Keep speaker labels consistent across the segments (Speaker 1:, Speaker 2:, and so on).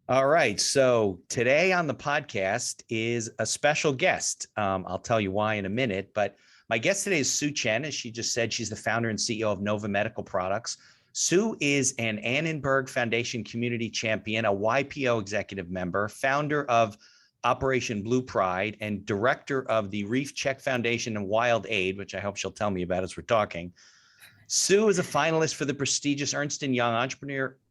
Speaker 1: All right. So today on the podcast is a special guest. I'll tell you why in a minute, but my guest today is Chen. As she just said, she's the founder and CEO of Nova Medical Products. Sue is an Annenberg Foundation community champion, a YPO executive member, founder of Operation Blue Pride, and director of the Reef Check Foundation and Wild Aid, which I hope she'll tell me about as we're talking. Sue is a finalist for the prestigious Ernst & Young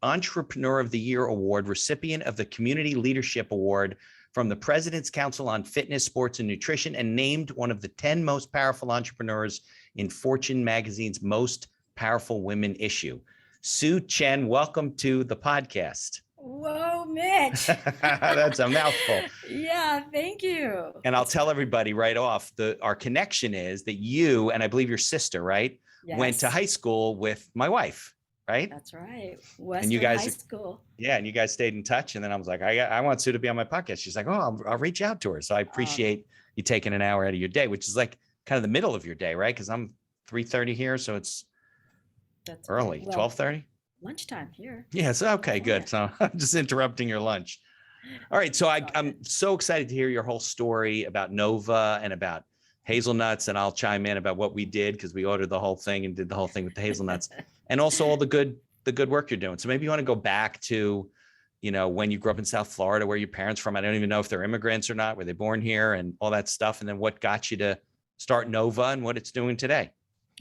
Speaker 1: Entrepreneur of the Year Award, recipient of the Community Leadership Award from the President's Council on Fitness, Sports, and Nutrition, and named one of the 10 most powerful entrepreneurs in Fortune magazine's Most Powerful Women issue. Sue Chen, welcome to the podcast.
Speaker 2: Whoa, Mitch.
Speaker 1: That's a mouthful.
Speaker 2: Yeah, thank you.
Speaker 1: And I'll tell everybody right off, our connection is that you, and I believe your sister, right?
Speaker 2: Yes.
Speaker 1: Went to high school with my wife, right?
Speaker 2: That's right. Western
Speaker 1: and you guys,
Speaker 2: High School.
Speaker 1: Yeah, and you guys stayed in touch. And then I was like, I want Sue to be on my podcast. She's like, oh, I'll reach out to her. So I appreciate you taking an hour out of your day, which is like kind of the middle of your day, right? Because I'm 3:30 here, so it's early. 12:30.
Speaker 2: Lunchtime here.
Speaker 1: Yes. Okay. Good. So I'm just interrupting your lunch. All right. So I'm so excited to hear your whole story about Nova and about hazelnuts, and I'll chime in about what we did because we ordered the whole thing and did the whole thing with the hazelnuts, and also all the good work you're doing. So maybe you want to go back to, when you grew up in South Florida, where your parents from. I don't even know if they're immigrants or not. Were they born here and all that stuff? And then what got you to start Nova and what it's doing today?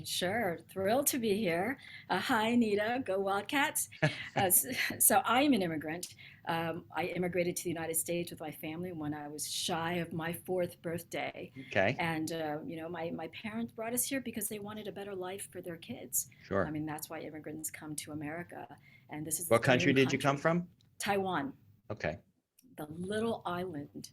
Speaker 2: Sure. Thrilled to be here. Hi, Anita. Go Wildcats. So I'm an immigrant. I immigrated to the United States with my family when I was shy of my 4th birthday.
Speaker 1: Okay.
Speaker 2: And, my parents brought us here because they wanted a better life for their kids.
Speaker 1: Sure.
Speaker 2: I mean, that's why immigrants come to America. And this is
Speaker 1: what country did you come from?
Speaker 2: Taiwan.
Speaker 1: Okay.
Speaker 2: The little island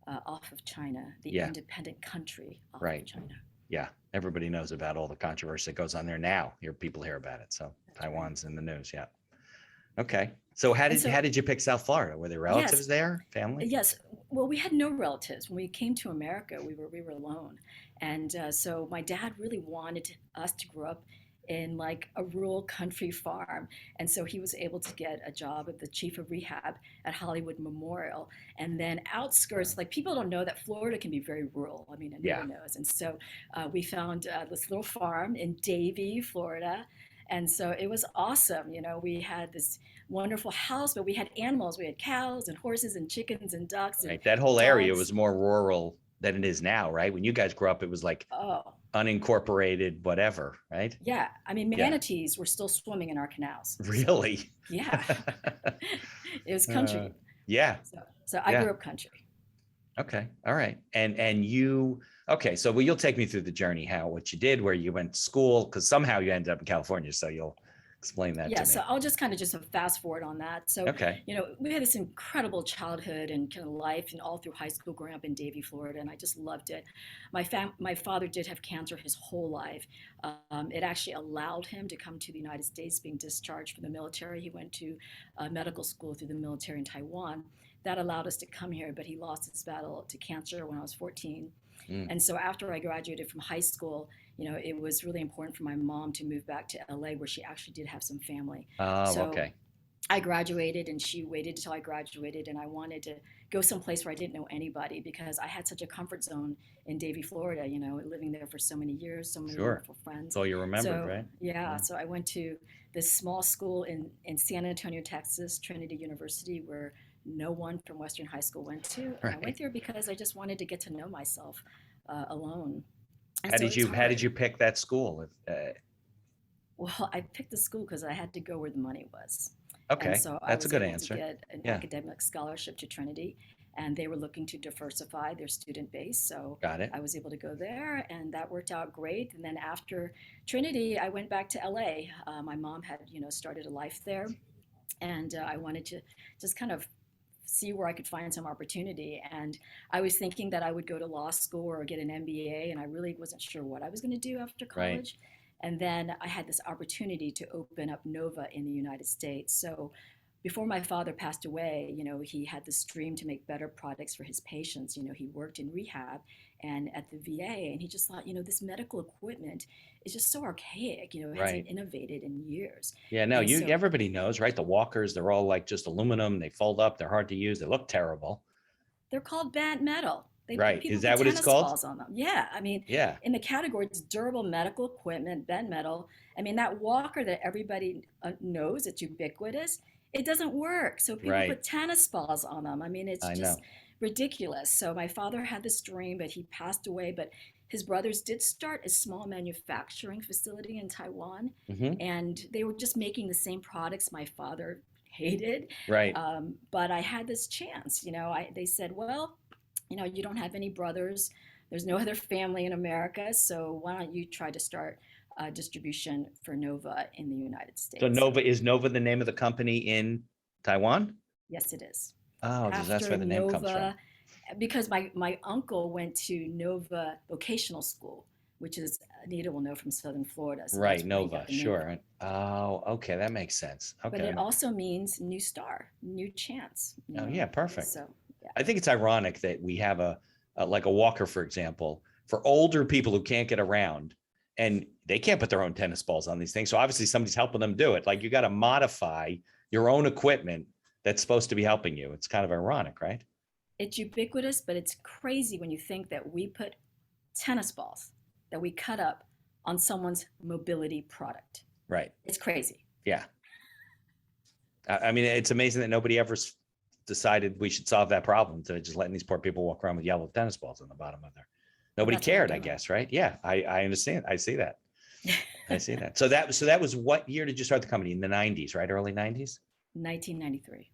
Speaker 2: off of China, the independent country off of China.
Speaker 1: Yeah, everybody knows about all the controversy that goes on there now. People hear about it. So that's Taiwan's right in the news. Yeah. Okay. So how did you pick South Florida? Were there relatives there, family?
Speaker 2: Yes. Well, we had no relatives. When we came to America, we were alone. And so my dad really wanted us to grow up in like a rural country farm. And so he was able to get a job at the chief of rehab at Hollywood Memorial. And then outskirts, like people don't know that Florida can be very rural. I mean, nobody knows. And so we found this little farm in Davie, Florida. And so it was awesome. We had this wonderful house, but we had animals. We had cows and horses and chickens and ducks.
Speaker 1: Right. That whole area was more rural than it is now, right? When you guys grew up, it was like unincorporated, whatever, right?
Speaker 2: Yeah. I mean, manatees were still swimming in our canals.
Speaker 1: Really?
Speaker 2: So, yeah. It was country.
Speaker 1: Yeah.
Speaker 2: So I grew up country.
Speaker 1: Okay. All right. And you, okay. So you'll take me through the journey, what you did, where you went to school, because somehow you ended up in California. So you'll explain that to me.
Speaker 2: Yeah, so I'll just kind of just fast forward on that. So, we had this incredible childhood and kind of life and all through high school growing up in Davie, Florida, and I just loved it. My father did have cancer his whole life. It actually allowed him to come to the United States, being discharged from the military. He went to medical school through the military in Taiwan. That allowed us to come here, but he lost his battle to cancer when I was 14. And so after I graduated from high school, it was really important for my mom to move back to LA where she actually did have some family.
Speaker 1: Okay.
Speaker 2: I graduated and she waited until I graduated, and I wanted to go someplace where I didn't know anybody because I had such a comfort zone in Davie, Florida, living there for so many years, so many wonderful friends.
Speaker 1: That's all you remembered, right?
Speaker 2: Yeah. So I went to this small school in San Antonio, Texas, Trinity University, where no one from Western High School went to. And I went there because I just wanted to get to know myself alone. And
Speaker 1: how did you pick that school?
Speaker 2: Well, I picked the school because I had to go where the money was.
Speaker 1: Okay,
Speaker 2: and so
Speaker 1: that's a good
Speaker 2: able
Speaker 1: answer.
Speaker 2: To get an academic scholarship to Trinity, and they were looking to diversify their student base. So
Speaker 1: got it.
Speaker 2: I was able to go there, and that worked out great. And then after Trinity, I went back to LA. My mom had, started a life there, and I wanted to just kind of see where I could find some opportunity. And I was thinking that I would go to law school or get an MBA, and I really wasn't sure what I was going to do after college. Right. And then I had this opportunity to open up Nova in the United States. So before my father passed away, he had this dream to make better products for his patients. He worked in rehab and at the VA, and he just thought, this medical equipment is just so archaic, it hasn't
Speaker 1: Right.
Speaker 2: innovated in years.
Speaker 1: Yeah, no,
Speaker 2: And
Speaker 1: you
Speaker 2: so
Speaker 1: everybody knows, right? The walkers, they're all like just aluminum. They fold up. They're hard to use. They look terrible.
Speaker 2: they're called bent metal.
Speaker 1: Right.
Speaker 2: People
Speaker 1: Is
Speaker 2: put
Speaker 1: that what it's
Speaker 2: tennis
Speaker 1: called?
Speaker 2: balls on them. Yeah, I mean,
Speaker 1: Yeah.
Speaker 2: in the category, it's durable medical equipment, bent metal. I mean, that walker that everybody knows, it's ubiquitous. It doesn't work, so people
Speaker 1: Right.
Speaker 2: put tennis balls on them. I mean, it's
Speaker 1: I
Speaker 2: just
Speaker 1: know.
Speaker 2: ridiculous. So my father had this dream, but he passed away. But his brothers did start a small manufacturing facility in Taiwan,
Speaker 1: Hmm.
Speaker 2: and they were just making the same products my father hated.
Speaker 1: Right.
Speaker 2: But I had this chance. They said, well, you don't have any brothers. There's no other family in America. So why don't you try to start distribution for Nova in the United
Speaker 1: So
Speaker 2: States?
Speaker 1: Nova the name of the company in Taiwan?
Speaker 2: Yes, it is.
Speaker 1: Oh, that's
Speaker 2: After
Speaker 1: where the name comes from.
Speaker 2: Nova, because my uncle went to Nova Vocational School, which is Anita will know from Southern Florida. So
Speaker 1: Right.
Speaker 2: that's where he
Speaker 1: Nova.
Speaker 2: got the name from.
Speaker 1: Sure. Oh, okay. That makes sense.
Speaker 2: But
Speaker 1: Okay.
Speaker 2: it also means new star, new chance.
Speaker 1: Oh, yeah. Perfect.
Speaker 2: So yeah.
Speaker 1: I think it's ironic that we have like a walker, for example, for older people who can't get around and they can't put their own tennis balls on these things. So obviously somebody's helping them do it. Like you got to modify your own equipment that's supposed to be helping you. It's kind of ironic, right?
Speaker 2: It's ubiquitous, but it's crazy when you think that we put tennis balls that we cut up on someone's mobility product.
Speaker 1: Right.
Speaker 2: It's crazy.
Speaker 1: Yeah. I mean, it's amazing that nobody ever decided we should solve that problem to just letting these poor people walk around with yellow tennis balls on the bottom of their.
Speaker 2: Well,
Speaker 1: Nobody
Speaker 2: that's what we're
Speaker 1: cared, I
Speaker 2: doing.
Speaker 1: guess, right? Yeah, I understand. I see that. I see that. So that was what year did you start the company? In the 90s, right? Early 90s?
Speaker 2: 1993.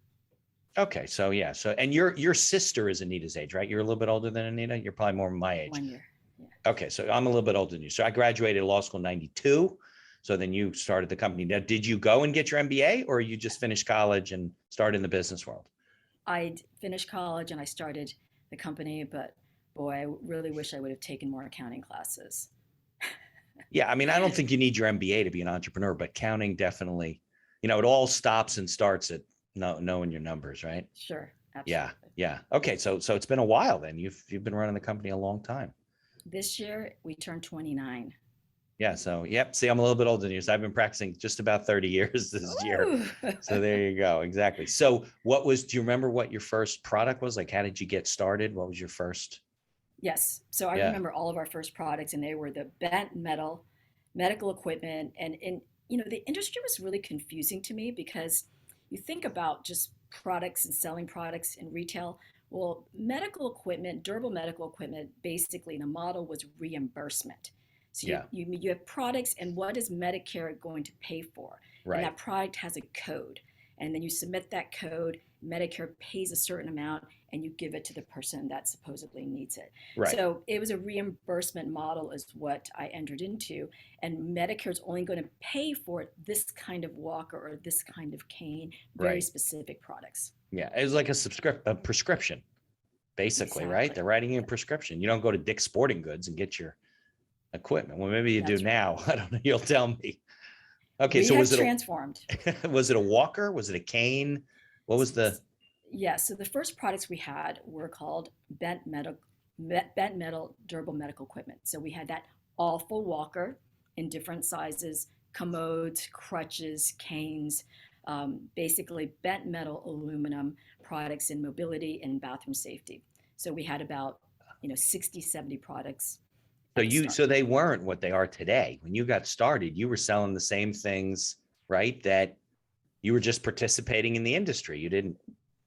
Speaker 1: Okay, so yeah, so and your sister is Anita's age, right? You're a little bit older than Anita. You're probably more my age.
Speaker 2: 1 year. Yeah.
Speaker 1: Okay, so I'm a little bit older than you. So I graduated law school in 92. So then you started the company. Now, did you go and get your MBA or you just finished college and started in the business world?
Speaker 2: I finished college and I started the company, but boy, I really wish I would have taken more accounting classes.
Speaker 1: Yeah, I mean, I don't think you need your MBA to be an entrepreneur, but counting definitely, it all stops and starts at knowing your numbers, right?
Speaker 2: Sure,
Speaker 1: Yeah,
Speaker 2: absolutely.
Speaker 1: yeah. Okay, so it's been a while then. You've been running the company a long time.
Speaker 2: This year we turned 29.
Speaker 1: Yeah, so yep. See, I'm a little bit older than you. So I've been practicing just about 30 years this year.
Speaker 2: Ooh.
Speaker 1: So there you go. Exactly. So do you remember what your first product was? Like, how did you get started? What was your first?
Speaker 2: Yes. So I
Speaker 1: Yeah,
Speaker 2: remember all of our first products, and they were the bent metal, medical equipment, and the industry was really confusing to me because you think about just products and selling products in retail. Well, medical equipment, durable medical equipment, basically the model was reimbursement. So
Speaker 1: yeah,
Speaker 2: you have products, and what is Medicare going to pay for? And
Speaker 1: right,
Speaker 2: that product has a code, and then you submit that code. Medicare pays a certain amount, and you give it to the person that supposedly needs it.
Speaker 1: right,
Speaker 2: So it was a reimbursement model, is what I entered into. And Medicare is only going to pay for this kind of walker or this kind of cane, very
Speaker 1: right.
Speaker 2: specific products.
Speaker 1: Yeah, it was like a prescription, basically, right? They're
Speaker 2: Exactly.
Speaker 1: writing you a prescription. You don't go to Dick's Sporting Goods and get your equipment. Well, maybe you do
Speaker 2: That's right.
Speaker 1: now. I don't know. You'll tell me. Okay,
Speaker 2: We
Speaker 1: so
Speaker 2: have
Speaker 1: was it
Speaker 2: transformed.
Speaker 1: a was it a walker? Was it a cane? What was the?
Speaker 2: Yeah, so the first products we had were called bent metal durable medical equipment. So we had that awful walker in different sizes, commodes, crutches, canes, basically bent metal aluminum products in mobility and bathroom safety. So we had about 60, 70 products
Speaker 1: So
Speaker 2: at the
Speaker 1: you
Speaker 2: start.
Speaker 1: so they weren't what they are today. When you got started, you were selling the same things, right? That you were just participating in the industry. You didn't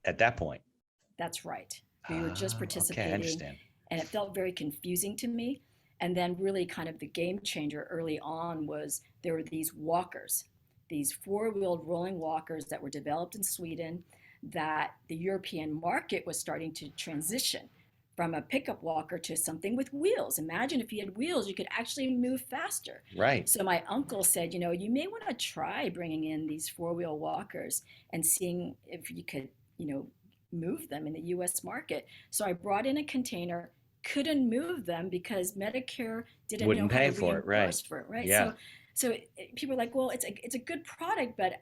Speaker 1: at that point.
Speaker 2: That's right. We were just
Speaker 1: Oh, okay, I
Speaker 2: participating,
Speaker 1: understand.
Speaker 2: and it felt very confusing to me. And then, really, kind of the game changer early on was there were these walkers, these four-wheeled rolling walkers that were developed in Sweden, that the European market was starting to transition from a pickup walker to something with wheels. Imagine if you had wheels, you could actually move faster.
Speaker 1: Right.
Speaker 2: So my uncle said, you may want to try bringing in these four-wheel walkers and seeing if you could, move them in the US market. So I brought in a container, couldn't move them because Medicare didn't know
Speaker 1: Wouldn't
Speaker 2: how
Speaker 1: pay
Speaker 2: to
Speaker 1: for it. Right.
Speaker 2: reimburse for it, right?
Speaker 1: Yeah.
Speaker 2: So people are like, well, it's a good product, but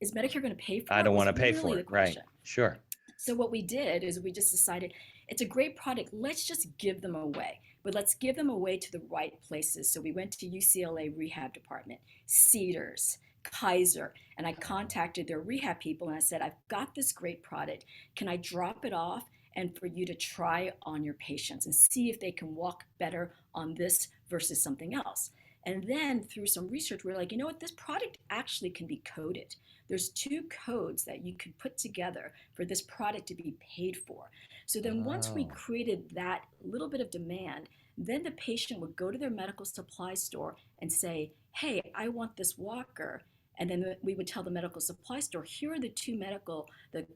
Speaker 2: is Medicare going to pay
Speaker 1: I
Speaker 2: for it?
Speaker 1: don't want
Speaker 2: Was
Speaker 1: to pay
Speaker 2: really
Speaker 1: for
Speaker 2: the
Speaker 1: it. Right.
Speaker 2: question.
Speaker 1: Sure.
Speaker 2: So what we did is we just decided it's a great product. Let's just give them away, but let's give them away to the right places. So we went to UCLA rehab department, Cedars, Kaiser, and I contacted their rehab people and I said, I've got this great product. Can I drop it off and for you to try on your patients and see if they can walk better on this versus something else? And then through some research, we are like, you know what, this product actually can be coded. There's two codes that you could put together for this product to be paid for. So then once we
Speaker 1: Oh,
Speaker 2: created that little bit of demand, then the patient would go to their medical supply store and say, hey, I want this walker. And then we would tell the medical supply store, here are the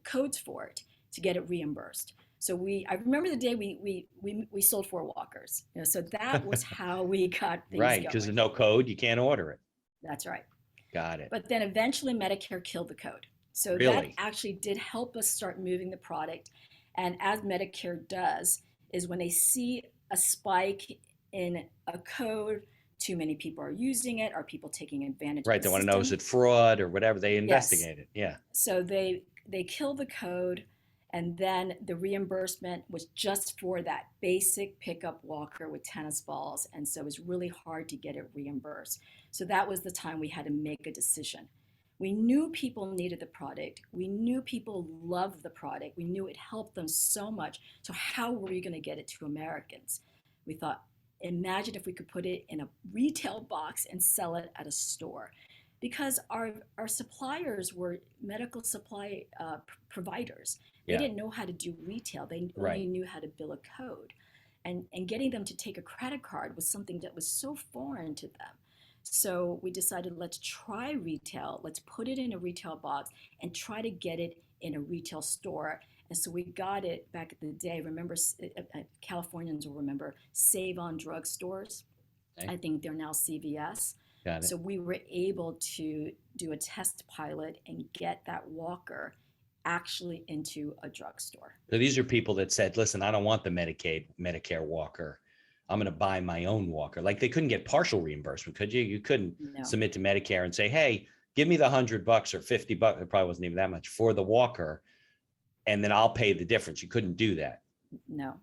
Speaker 2: codes for it to get it reimbursed. So I remember the day we sold 4 walkers. So that was how we got things
Speaker 1: right. Because
Speaker 2: going.
Speaker 1: there's no code, you can't order it.
Speaker 2: That's right.
Speaker 1: Got it.
Speaker 2: But then eventually Medicare killed the code. So that
Speaker 1: Really?
Speaker 2: actually did help us start moving the product. And as Medicare does, is when they see a spike in a code, too many people are using it, are people taking advantage of
Speaker 1: Right.
Speaker 2: the
Speaker 1: They want to know, is
Speaker 2: system?
Speaker 1: it fraud or whatever? They
Speaker 2: Yes.
Speaker 1: investigate it. Yeah.
Speaker 2: So they kill the code, and then the reimbursement was just for that basic pickup walker with tennis balls, and so it was really hard to get it reimbursed. So that was the time we had to make a decision. We knew people needed the product. We knew people loved the product. We knew it helped them so much. So how were we going to get it to Americans? We thought, imagine if we could put it in a retail box and sell it at a store, because our suppliers were medical supply providers. They
Speaker 1: Yeah.
Speaker 2: didn't know how to do retail. They only
Speaker 1: Right.
Speaker 2: knew how to bill a code. And getting them to take a credit card was something that was so foreign to them. So we decided, let's try retail. Let's put it in a retail box and try to get it in a retail store. And so we got it back in the day. Remember, Californians will remember Save On drugstores.
Speaker 1: Okay.
Speaker 2: I think they're now CVS.
Speaker 1: Got it.
Speaker 2: So we were able to do a test pilot and get that walker actually into a drugstore.
Speaker 1: So these are people that said, listen, I don't want the Medicare walker. I'm going to buy my own walker. Like, they couldn't get partial reimbursement, could you? You couldn't
Speaker 2: No,
Speaker 1: submit to Medicare and say, hey, give me the $100 or $50. It probably wasn't even that much for the walker, and then I'll pay the difference. You couldn't do that.
Speaker 2: no,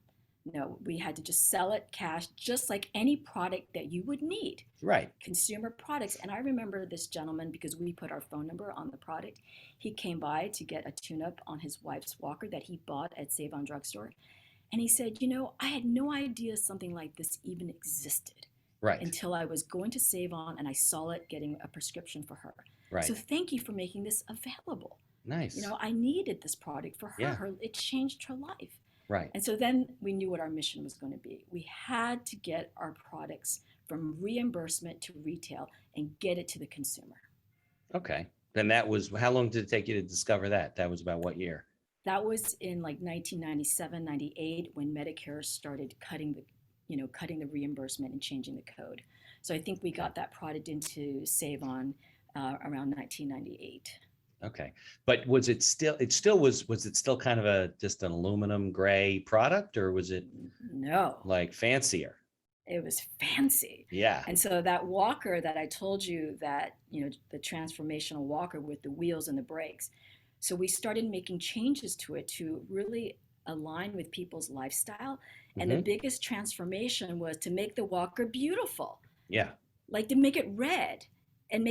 Speaker 2: no. We had to just sell it cash, just like any product that you would need,
Speaker 1: Right.
Speaker 2: consumer products. And I remember this gentleman, because we put our phone number on the product. He came by to get a tune-up on his wife's walker that he bought at Save On Drugstore. And he said, I had no idea something like this even existed
Speaker 1: Right.
Speaker 2: until I was going to Save On and I saw it getting a prescription for her.
Speaker 1: Right.
Speaker 2: So thank you for making this available.
Speaker 1: Nice.
Speaker 2: I needed this product for her.
Speaker 1: Yeah.
Speaker 2: It changed her life.
Speaker 1: Right.
Speaker 2: And so then we knew what our mission was going to be. We had to get our products from reimbursement to retail and get it to the consumer.
Speaker 1: Okay. Then that was, how long did it take you to discover that? That was about what year?
Speaker 2: That was in like 1997, 98, when Medicare started cutting the reimbursement and changing the code. So I think we got that product into Save On around 1998.
Speaker 1: Okay. But was it still kind of just an aluminum gray product, or was it
Speaker 2: No,
Speaker 1: like fancier?
Speaker 2: it was fancy.
Speaker 1: Yeah.
Speaker 2: And so that walker that I told you, that, the transformational walker with the wheels and the brakes. So we started making changes to it to really align with people's lifestyle. And the
Speaker 1: Mm-hmm.
Speaker 2: biggest transformation was to make the walker beautiful,
Speaker 1: Yeah.
Speaker 2: like to make it red and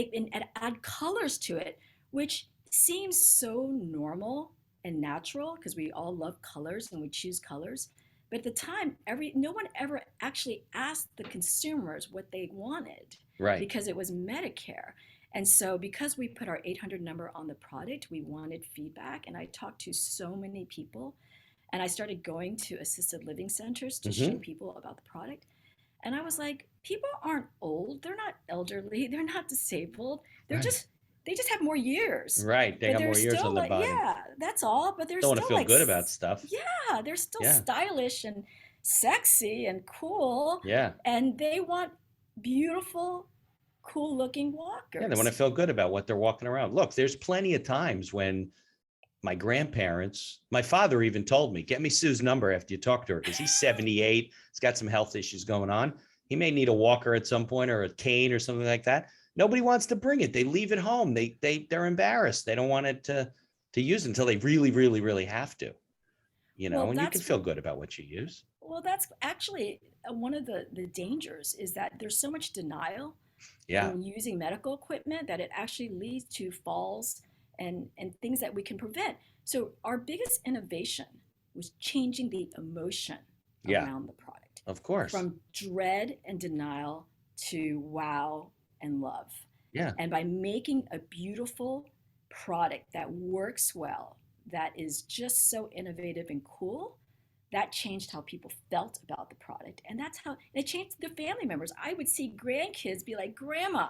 Speaker 2: add colors to it, which seems so normal and natural because we all love colors and we choose colors. But at the time, no one ever actually asked the consumers what they wanted,
Speaker 1: Right.
Speaker 2: because it was Medicare. And so because we put our 800 number on the product, we wanted feedback. And I talked to so many people, and I started going to assisted living centers to show
Speaker 1: Mm-hmm.
Speaker 2: people about the product. And I was like, people aren't old, they're not elderly, they're not disabled.
Speaker 1: Right.
Speaker 2: They just have more years.
Speaker 1: Right. They
Speaker 2: But
Speaker 1: got
Speaker 2: they're
Speaker 1: more years
Speaker 2: still
Speaker 1: on their
Speaker 2: like,
Speaker 1: body.
Speaker 2: yeah, that's all. But they're
Speaker 1: Don't want to
Speaker 2: still
Speaker 1: feel
Speaker 2: like,
Speaker 1: good about stuff.
Speaker 2: yeah, they're still
Speaker 1: Yeah.
Speaker 2: stylish and sexy and cool.
Speaker 1: Yeah.
Speaker 2: And they want beautiful, cool looking
Speaker 1: Yeah. They want to
Speaker 2: walkers.
Speaker 1: feel good about what they're walking around. Look, there's plenty of times when my father even told me, get me Sue's number after you talk to her, because he's 78. He's got some health issues going on. He may need a walker at some point, or a cane or something like that. Nobody wants to bring it. They leave it home. They're embarrassed. They don't want it to use until they really, really, really have to,
Speaker 2: Well,
Speaker 1: and you can feel good about what you use.
Speaker 2: that's actually one of the dangers is that there's so much denial
Speaker 1: Yeah.
Speaker 2: in using medical equipment that it actually leads to falls and things that we can prevent. So our biggest innovation was changing the emotion
Speaker 1: Yeah.
Speaker 2: around the product
Speaker 1: Of course.
Speaker 2: from dread and denial to wow and love.
Speaker 1: Yeah.
Speaker 2: And by making a beautiful product that works well, that is just so innovative and cool, that changed how people felt about the product. And that's how it changed their family members. I would see grandkids be like, Grandma,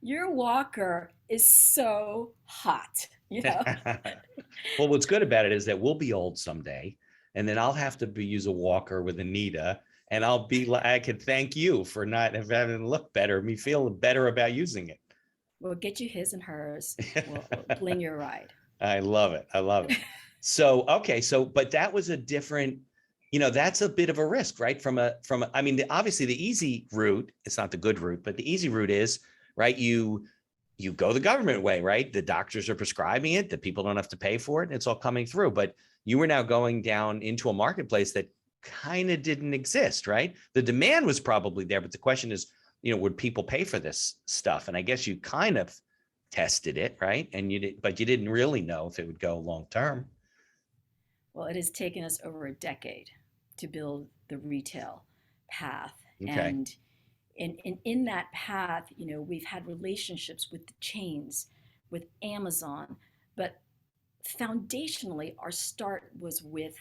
Speaker 2: your walker is so hot, you know?
Speaker 1: Well, what's good about it is that we'll be old someday, and then I'll have to use a walker with Anita, and I could thank you for not having it look better, me feel better about using it.
Speaker 2: We'll get you his and hers. We'll bling your ride.
Speaker 1: I love it. I love it. So, okay. So, but that was a different, that's a bit of a risk, right? I mean, obviously the easy route, it's not the good route, but the easy route is, right? You go the government way, right? The doctors are prescribing it, the people don't have to pay for it. And it's all coming through, but you were now going down into a marketplace that kind of didn't exist, right? The demand was probably there, but the question is, would people pay for this stuff? And I guess you kind of tested it, right? And but you didn't really know if it would go long term.
Speaker 2: Well, it has taken us over a decade to build the retail path.
Speaker 1: Okay.
Speaker 2: And in that path, we've had relationships with the chains, with Amazon, but foundationally, our start was with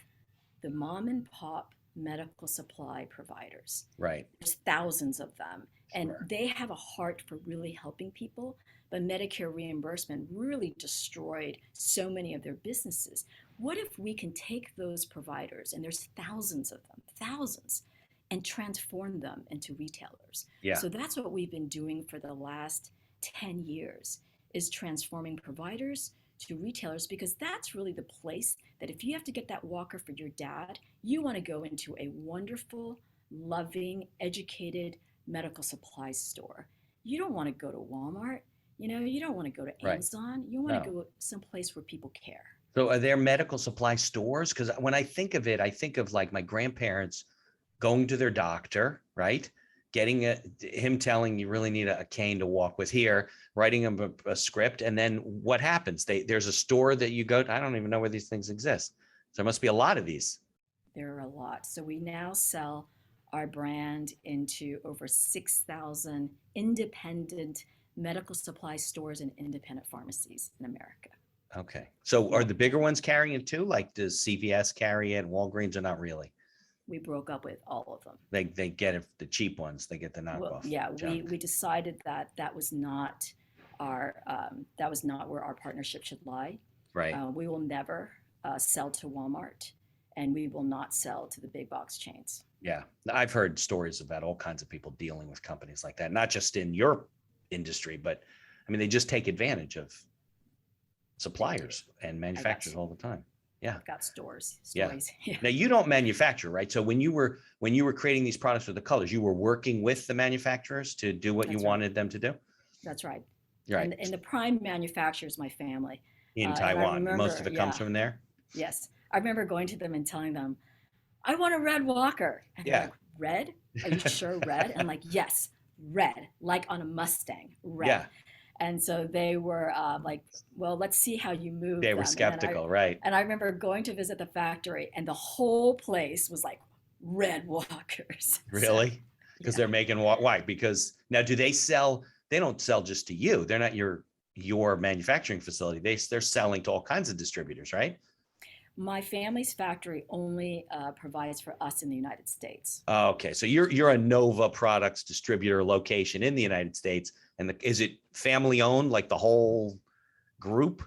Speaker 2: the mom and pop medical supply providers.
Speaker 1: Right.
Speaker 2: There's thousands of them, and
Speaker 1: Sure.
Speaker 2: they have a heart for really helping people. But Medicare reimbursement really destroyed so many of their businesses. What if we can take those providers, and there's thousands of them, thousands, and transform them into retailers?
Speaker 1: Yeah.
Speaker 2: So that's what we've been doing for the last 10 years, is transforming providers to retailers, because that's really the place that if you have to get that walker for your dad, you want to go into a wonderful, loving, educated medical supplies store. You don't want to go to Walmart. You don't want to go to
Speaker 1: Right.
Speaker 2: Amazon. You want to
Speaker 1: No.
Speaker 2: go someplace where people care.
Speaker 1: So are there medical supply stores? Because when I think of it, I think of like my grandparents going to their doctor, right? Getting him telling you really need a cane to walk with here, writing him a script. And then what happens? There's a store that you go to. I don't even know where these things exist. So there must be a lot of these.
Speaker 2: There are a lot. So we now sell our brand into over 6,000 independent medical supply stores and independent pharmacies in America.
Speaker 1: Okay. So are the bigger ones carrying it too? Like does CVS carry it? Walgreens, or not really?
Speaker 2: We broke up with all of them.
Speaker 1: They get it, the cheap ones. They get the knockoff.
Speaker 2: Well, yeah, we decided that was not where our partnership should lie.
Speaker 1: Right.
Speaker 2: We will never sell to Walmart, and we will not sell to the big box chains.
Speaker 1: Yeah. I've heard stories about all kinds of people dealing with companies like that, not just in your industry, but I mean, they just take advantage of suppliers and manufacturers all the time. Yeah.
Speaker 2: I've got stories.
Speaker 1: Yeah.
Speaker 2: Yeah.
Speaker 1: Now you don't manufacture, right? So when you were creating these products with the colors, you were working with the manufacturers to do what you wanted them to do?
Speaker 2: That's right.
Speaker 1: Right.
Speaker 2: And the prime manufacturer is my family.
Speaker 1: In Taiwan.
Speaker 2: Remember,
Speaker 1: most of it comes from there?
Speaker 2: Yes. I remember going to them and telling them, I want a red walker. And they're like, red? Are you sure red? And I'm like, yes, red, like on a Mustang, red. Yeah. And so they were like, well, let's see how you move.
Speaker 1: They were skeptical, right?
Speaker 2: And I remember going to visit the factory, and the whole place was like red walkers.
Speaker 1: Really? Because they're making why? Because now, do they sell? They don't sell just to you. They're not your manufacturing facility. They're selling to all kinds of distributors, right?
Speaker 2: My family's factory only provides for us in the United States.
Speaker 1: Okay, so you're a Nova Products distributor location in the United States, and is it family owned, like the whole group?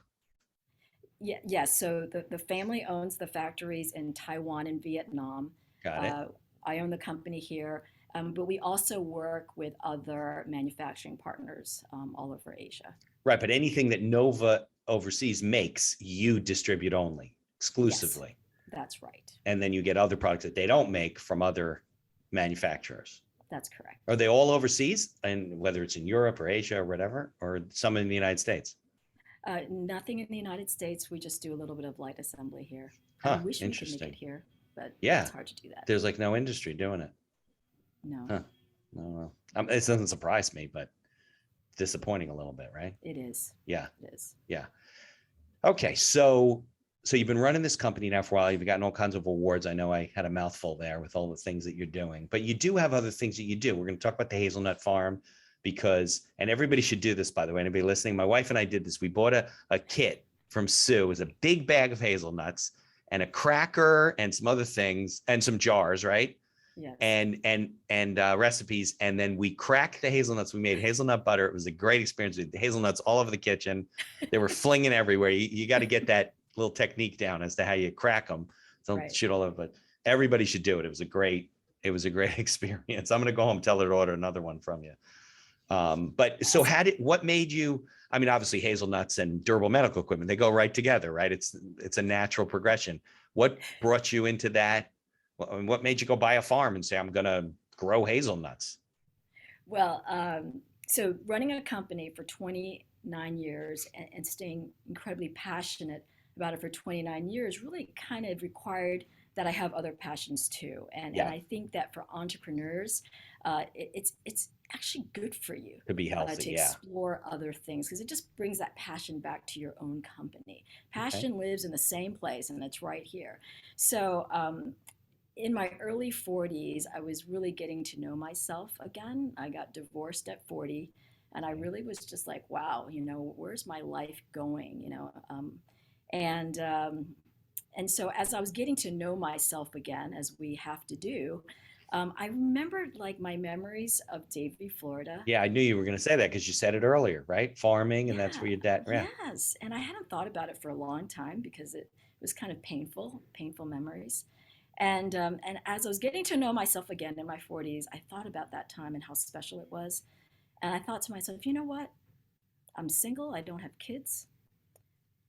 Speaker 2: Yeah, yes. So the family owns the factories in Taiwan and Vietnam.
Speaker 1: Got it.
Speaker 2: I own the company here, but we also work with other manufacturing partners all over Asia.
Speaker 1: Right, but anything that Nova overseas makes, you distribute only. Exclusively.
Speaker 2: Yes, that's right.
Speaker 1: And then you get other products that they don't make from other manufacturers.
Speaker 2: That's correct.
Speaker 1: Are they all overseas, and whether it's in Europe or Asia or whatever, or some in the United States?
Speaker 2: Nothing in the United States. We just do a little bit of light assembly here. I
Speaker 1: Huh,
Speaker 2: wish we could make it
Speaker 1: interesting.
Speaker 2: here, but it's
Speaker 1: Yeah,
Speaker 2: hard to do that.
Speaker 1: there's like no industry doing it.
Speaker 2: No,
Speaker 1: Huh. No, well, it doesn't surprise me, but disappointing a little bit, right?
Speaker 2: it is.
Speaker 1: Yeah,
Speaker 2: It is.
Speaker 1: yeah. Okay, so you've been running this company now for a while. You've gotten all kinds of awards. I know I had a mouthful there with all the things that you're doing, but you do have other things that you do. We're going to talk about the hazelnut farm because, and everybody should do this, by the way, anybody listening, my wife and I did this. We bought a kit from Sue. It was a big bag of hazelnuts and a cracker and some other things and some jars, right?
Speaker 2: Yes.
Speaker 1: And recipes. And then we cracked the hazelnuts. We made hazelnut butter. It was a great experience. We had the hazelnuts all over the kitchen. They were flinging everywhere. You got to get that little technique down as to how you crack them. Don't
Speaker 2: Right.
Speaker 1: shoot all over, but everybody should do it. It was a great experience. I'm going to go home and tell her to order another one from you. But so what made you, I mean, obviously hazelnuts and durable medical equipment, they go right together, right? It's a natural progression. What brought you into that? What made you go buy a farm and say, I'm going to grow hazelnuts?
Speaker 2: Well, so running a company for 29 years and staying incredibly passionate about it for 29 years really kind of required that I have other passions too. And I think that for entrepreneurs, it's actually good for you
Speaker 1: To be healthy,
Speaker 2: to
Speaker 1: yeah.
Speaker 2: explore other things because it just brings that passion back to your own company.
Speaker 1: Okay.
Speaker 2: Passion lives in the same place, and it's right here. So in my early 40s, I was really getting to know myself again. I got divorced at 40, and I really was just like, wow, where's my life going? And and so as I was getting to know myself again, as we have to do, I remembered like my memories of Davie, Florida.
Speaker 1: Yeah, I knew you were going to say that because you said it earlier, right? Farming, and that's
Speaker 2: Yeah,
Speaker 1: where your dad, yeah.
Speaker 2: yes. And I hadn't thought about it for a long time because it was kind of painful memories. And as I was getting to know myself again in my 40s, I thought about that time and how special it was. And I thought to myself, you know what? I'm single, I don't have kids.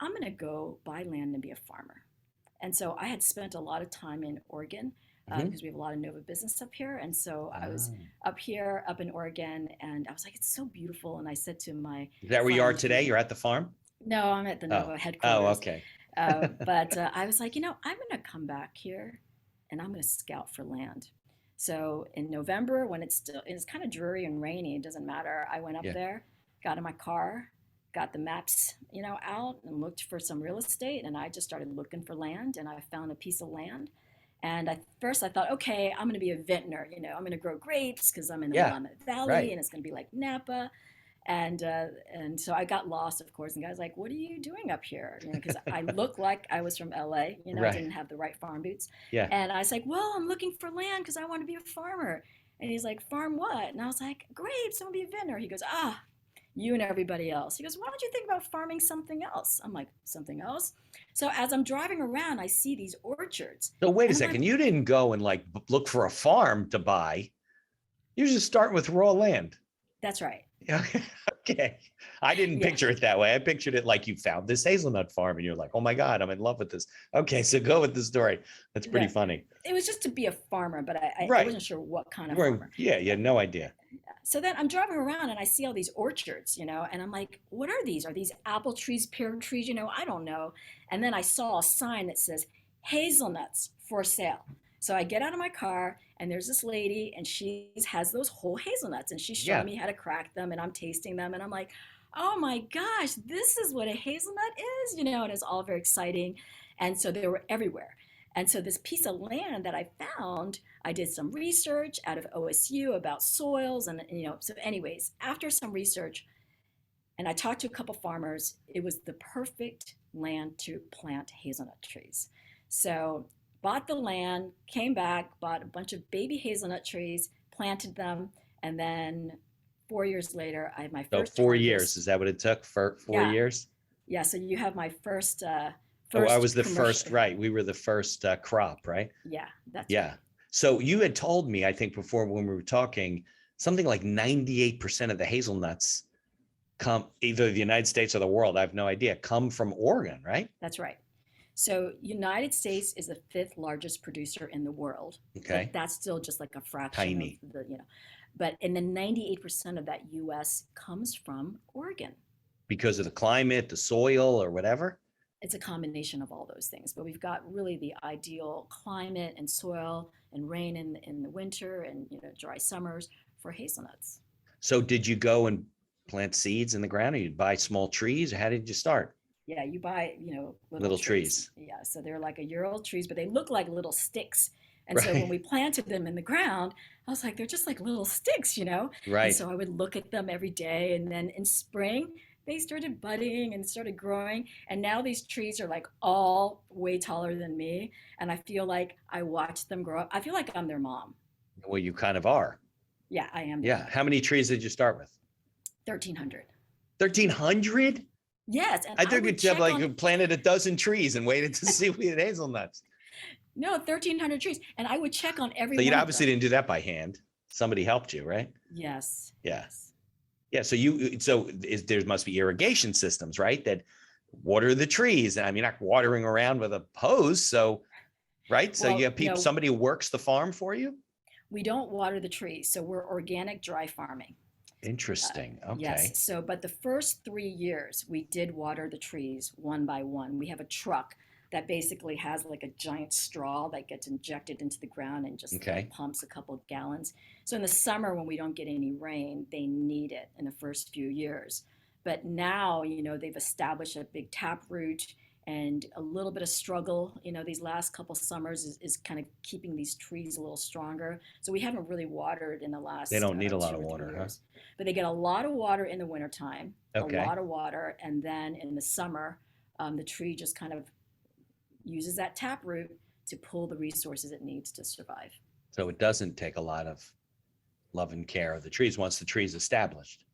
Speaker 2: I'm going to go buy land and be a farmer. And so I had spent a lot of time in Oregon because we have a lot of Nova business up here. And so I was up in Oregon, and I was like, it's so beautiful. And I said to my
Speaker 1: Is that where you are
Speaker 2: friends,
Speaker 1: today? You're at the farm?
Speaker 2: no, I'm at the Nova
Speaker 1: Oh,
Speaker 2: headquarters.
Speaker 1: okay.
Speaker 2: But I was like, I'm going to come back here and I'm going to scout for land. So in November, when it's kind of dreary and rainy, it doesn't matter. I went up
Speaker 1: Yeah.
Speaker 2: there, got in my car, got the maps, out and looked for some real estate. And I just started looking for land, and I found a piece of land. And first I thought, okay, I'm going to be a vintner. I'm going to grow grapes because I'm in the
Speaker 1: Yeah,
Speaker 2: Willamette Valley,
Speaker 1: right.
Speaker 2: and it's going to be like Napa. And so I got lost, of course. And guys like, what are you doing up here? Because I looked like I was from LA. I
Speaker 1: Right.
Speaker 2: didn't have the right farm boots.
Speaker 1: Yeah.
Speaker 2: And I was like, well, I'm looking for land because I want to be a farmer. And he's like, farm what? And I was like, grapes. I want to be a vintner. He goes, you and everybody else. He goes, why don't you think about farming something else? I'm like, something else? So as I'm driving around, I see these orchards.
Speaker 1: So wait a
Speaker 2: And I'm
Speaker 1: second.
Speaker 2: like,
Speaker 1: You didn't go and like look for a farm to buy. You're just starting with raw land.
Speaker 2: that's right.
Speaker 1: Yeah. Okay. I didn't
Speaker 2: Yeah.
Speaker 1: picture it that way. I pictured it like you found this hazelnut farm and you're like, oh my God, I'm in love with this. Okay. So go with the story. That's pretty
Speaker 2: Yeah.
Speaker 1: funny.
Speaker 2: It was just to be a farmer, but I
Speaker 1: Right.
Speaker 2: wasn't sure what kind of
Speaker 1: Right.
Speaker 2: farmer.
Speaker 1: Yeah. You had no idea.
Speaker 2: So then I'm driving around and I see all these orchards, and I'm like, what are these? Are these apple trees, pear trees? I don't know. And then I saw a sign that says hazelnuts for sale. So I get out of my car, and there's this lady, and she has those whole hazelnuts, and she's showing
Speaker 1: Yeah.
Speaker 2: me how to crack them, and I'm tasting them, and I'm like, oh my gosh, this is what a hazelnut is, and it's all very exciting. And so they were everywhere. And so this piece of land that I found, I did some research out of OSU about soils, and so anyways, after some research, and I talked to a couple farmers, it was the perfect land to plant hazelnut trees. So bought the land, came back, bought a bunch of baby hazelnut trees, planted them, and then 4 years later, I had my
Speaker 1: So
Speaker 2: first
Speaker 1: 4 years,
Speaker 2: harvest.
Speaker 1: is that what it took for 4
Speaker 2: Yeah,
Speaker 1: years?
Speaker 2: yeah. So you have my
Speaker 1: Oh, I
Speaker 2: first
Speaker 1: was the
Speaker 2: commercial.
Speaker 1: first, right? We were the first crop, right?
Speaker 2: Yeah, that's
Speaker 1: Yeah.
Speaker 2: right.
Speaker 1: So you had told me, I think before when we were talking, something like 98% of the hazelnuts come either the United States or the world, I have no idea, come from Oregon, right?
Speaker 2: That's right. So United States is the fifth largest producer in the world, but
Speaker 1: Okay.
Speaker 2: that's still just like a fraction of
Speaker 1: Tiny.
Speaker 2: but in the 98% of that US comes from Oregon.
Speaker 1: Because of the climate, the soil, or whatever?
Speaker 2: It's a combination of all those things, but we've got really the ideal climate and soil and rain in the winter and dry summers for hazelnuts.
Speaker 1: So did you go and plant seeds in the ground, or you'd buy small trees? Or how did you start?
Speaker 2: Yeah, you buy, little
Speaker 1: Little
Speaker 2: trees.
Speaker 1: trees.
Speaker 2: Yeah, so they're like a year old trees, but they look like little sticks. And so when
Speaker 1: Right.
Speaker 2: we planted them in the ground, I was like, they're just like little sticks. And
Speaker 1: Right.
Speaker 2: so I would look at them every day. And then in spring, they started budding and started growing. And now these trees are like all way taller than me. And I feel like I watched them grow up. I feel like I'm their mom.
Speaker 1: Well, you kind of are.
Speaker 2: Yeah, I am their
Speaker 1: Yeah.
Speaker 2: mom.
Speaker 1: How many trees did you start with?
Speaker 2: 1,300.
Speaker 1: 1,300?
Speaker 2: Yes. And
Speaker 1: I
Speaker 2: I
Speaker 1: think
Speaker 2: would
Speaker 1: you'd have
Speaker 2: check on,
Speaker 1: like planted a dozen trees and waited to see if we had hazelnuts.
Speaker 2: no, 1,300 trees. And I would check on every
Speaker 1: So you
Speaker 2: one of
Speaker 1: obviously
Speaker 2: them.
Speaker 1: didn't do that by hand. Somebody helped you, right?
Speaker 2: Yes,
Speaker 1: Yeah.
Speaker 2: yes.
Speaker 1: Yeah. There must be irrigation systems, right? That water the trees. And I mean, not watering around with a hose. So, right. So you
Speaker 2: Well,
Speaker 1: have somebody who works the farm for you.
Speaker 2: we don't water the trees, so we're organic dry farming.
Speaker 1: Interesting.
Speaker 2: Yes,
Speaker 1: Okay.
Speaker 2: so but the first 3 years we did water the trees one by one. We have a truck that basically has like a giant straw that gets injected into the ground and just like
Speaker 1: Okay.
Speaker 2: pumps a couple of gallons. So in the summer when we don't get any rain, they need it in the first few years. But now, they've established a big tap root and a little bit of struggle, these last couple summers is kind of keeping these trees a little stronger. So we haven't really watered in the
Speaker 1: They
Speaker 2: last
Speaker 1: don't need a lot
Speaker 2: two
Speaker 1: of
Speaker 2: or three
Speaker 1: water, huh?
Speaker 2: years. But they get a lot of water in the wintertime, a
Speaker 1: Okay.
Speaker 2: lot of water, and then in the summer, the tree just kind of uses that tap root to pull the resources it needs to survive.
Speaker 1: So it doesn't take a lot of love and care of the trees once the tree's established.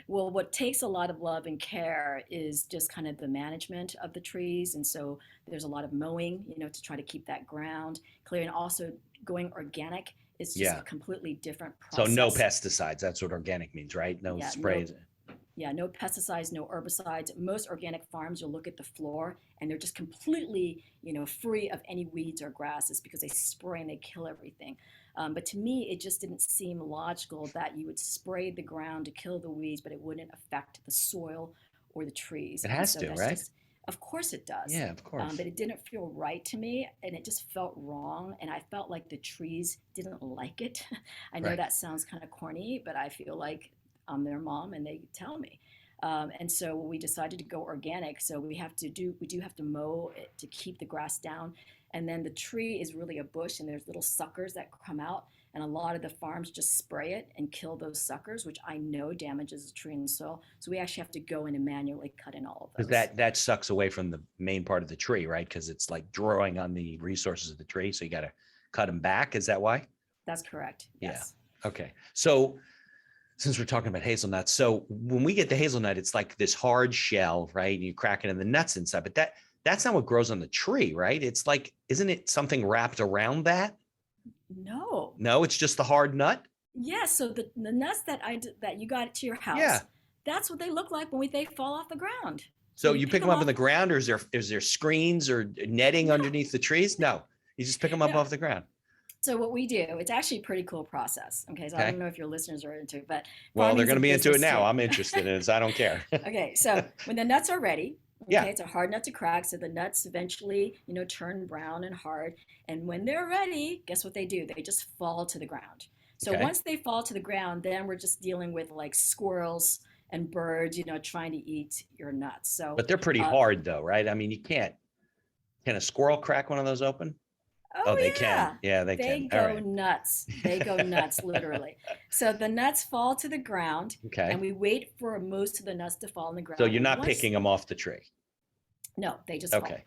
Speaker 2: Well, what takes a lot of love and care is just kind of the management of the trees. And so there's a lot of mowing, to try to keep that ground clear. And also going organic is just a
Speaker 1: Yeah.
Speaker 2: completely different
Speaker 1: So no
Speaker 2: process.
Speaker 1: pesticides. That's what organic means, right? No
Speaker 2: Yeah, no,
Speaker 1: sprays.
Speaker 2: yeah, no pesticides, no herbicides. Most organic farms, you'll look at the floor and they're just completely, free of any weeds or grasses because they spray and they kill everything. But to me, it just didn't seem logical that you would spray the ground to kill the weeds, but it wouldn't affect the soil or the trees.
Speaker 1: It
Speaker 2: And
Speaker 1: has
Speaker 2: so
Speaker 1: to,
Speaker 2: that's
Speaker 1: right?
Speaker 2: just, of course it does.
Speaker 1: Yeah, of course.
Speaker 2: But it didn't feel right to me and it just felt wrong. And I felt like the trees didn't like it. I know
Speaker 1: Right.
Speaker 2: that sounds kind of corny, but I feel like I'm their mom and they tell me. And so we decided to go organic. So we do have to mow it to keep the grass down. And then the tree is really a bush and there's little suckers that come out. And a lot of the farms just spray it and kill those suckers, which I know damages the tree and soil. So we actually have to go in and manually cut in all of
Speaker 1: Because
Speaker 2: those.
Speaker 1: that sucks away from the main part of the tree, right? Because it's like drawing on the resources of the tree. So you got to cut them back. Is that why?
Speaker 2: That's correct.
Speaker 1: Yeah.
Speaker 2: Yes.
Speaker 1: Okay. So since we're talking about hazelnuts, so when we get the hazelnut, it's like this hard shell, right? And you crack it in the nuts inside, but that's not what grows on the tree, right? It's like, isn't it something wrapped around that?
Speaker 2: No.
Speaker 1: No, it's just the hard nut.
Speaker 2: Yes. So the nuts that you got to your
Speaker 1: Yeah.
Speaker 2: house, that's what they look like when they fall off the ground.
Speaker 1: So
Speaker 2: You
Speaker 1: you
Speaker 2: pick
Speaker 1: pick them
Speaker 2: them
Speaker 1: up in
Speaker 2: off.
Speaker 1: the ground, or is there screens or netting
Speaker 2: No,
Speaker 1: underneath the trees? No, you just pick them up
Speaker 2: no.
Speaker 1: off the ground.
Speaker 2: So what we do, it's actually a pretty cool process. Okay, so I
Speaker 1: Okay.
Speaker 2: don't know if your listeners are into it, but
Speaker 1: Well, they're
Speaker 2: farming's
Speaker 1: going
Speaker 2: a
Speaker 1: to be into it
Speaker 2: business
Speaker 1: now.
Speaker 2: too.
Speaker 1: I'm interested in it, so I don't care.
Speaker 2: Okay, so when the nuts are ready,
Speaker 1: Yeah.
Speaker 2: okay, it's a hard nut to crack. So the nuts eventually, turn brown and hard. And when they're ready, guess what they do? They just fall to the ground. So
Speaker 1: Okay.
Speaker 2: once they fall to the ground, then we're just dealing with like squirrels and birds, trying to eat your nuts. So
Speaker 1: But they're pretty
Speaker 2: uh,
Speaker 1: hard though, right? I mean, you can't. Can a squirrel crack one of those open? Oh, they
Speaker 2: oh
Speaker 1: can.
Speaker 2: yeah,
Speaker 1: Yeah, they
Speaker 2: they
Speaker 1: can. All
Speaker 2: go
Speaker 1: right.
Speaker 2: nuts. They go nuts, literally. So the nuts fall to the ground, and
Speaker 1: Okay.
Speaker 2: we wait for most of the nuts to fall on the
Speaker 1: So
Speaker 2: ground.
Speaker 1: you're
Speaker 2: And
Speaker 1: not
Speaker 2: once,
Speaker 1: picking them off the tree.
Speaker 2: no, they just fall.
Speaker 1: Okay.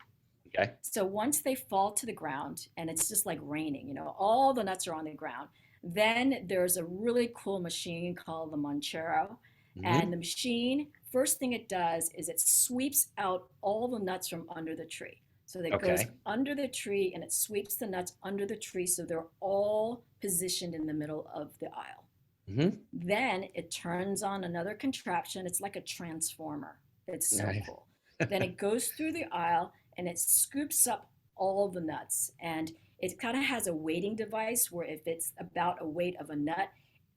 Speaker 1: Okay.
Speaker 2: So once they fall to the ground, and it's just like raining, all the nuts are on the ground. Then there's a really cool machine called the Monchero,
Speaker 1: Hmm.
Speaker 2: and the machine, first thing it does is it sweeps out all the nuts from under the tree. So it goes
Speaker 1: Okay.
Speaker 2: under the tree and it sweeps the nuts under the tree so they're all positioned in the middle of the aisle.
Speaker 1: Hmm.
Speaker 2: Then it turns on another contraption. It's like a transformer. It's so
Speaker 1: Right.
Speaker 2: cool. Then it goes through the aisle and it scoops up all the nuts. And it kind of has a weighting device where if it's about a weight of a nut,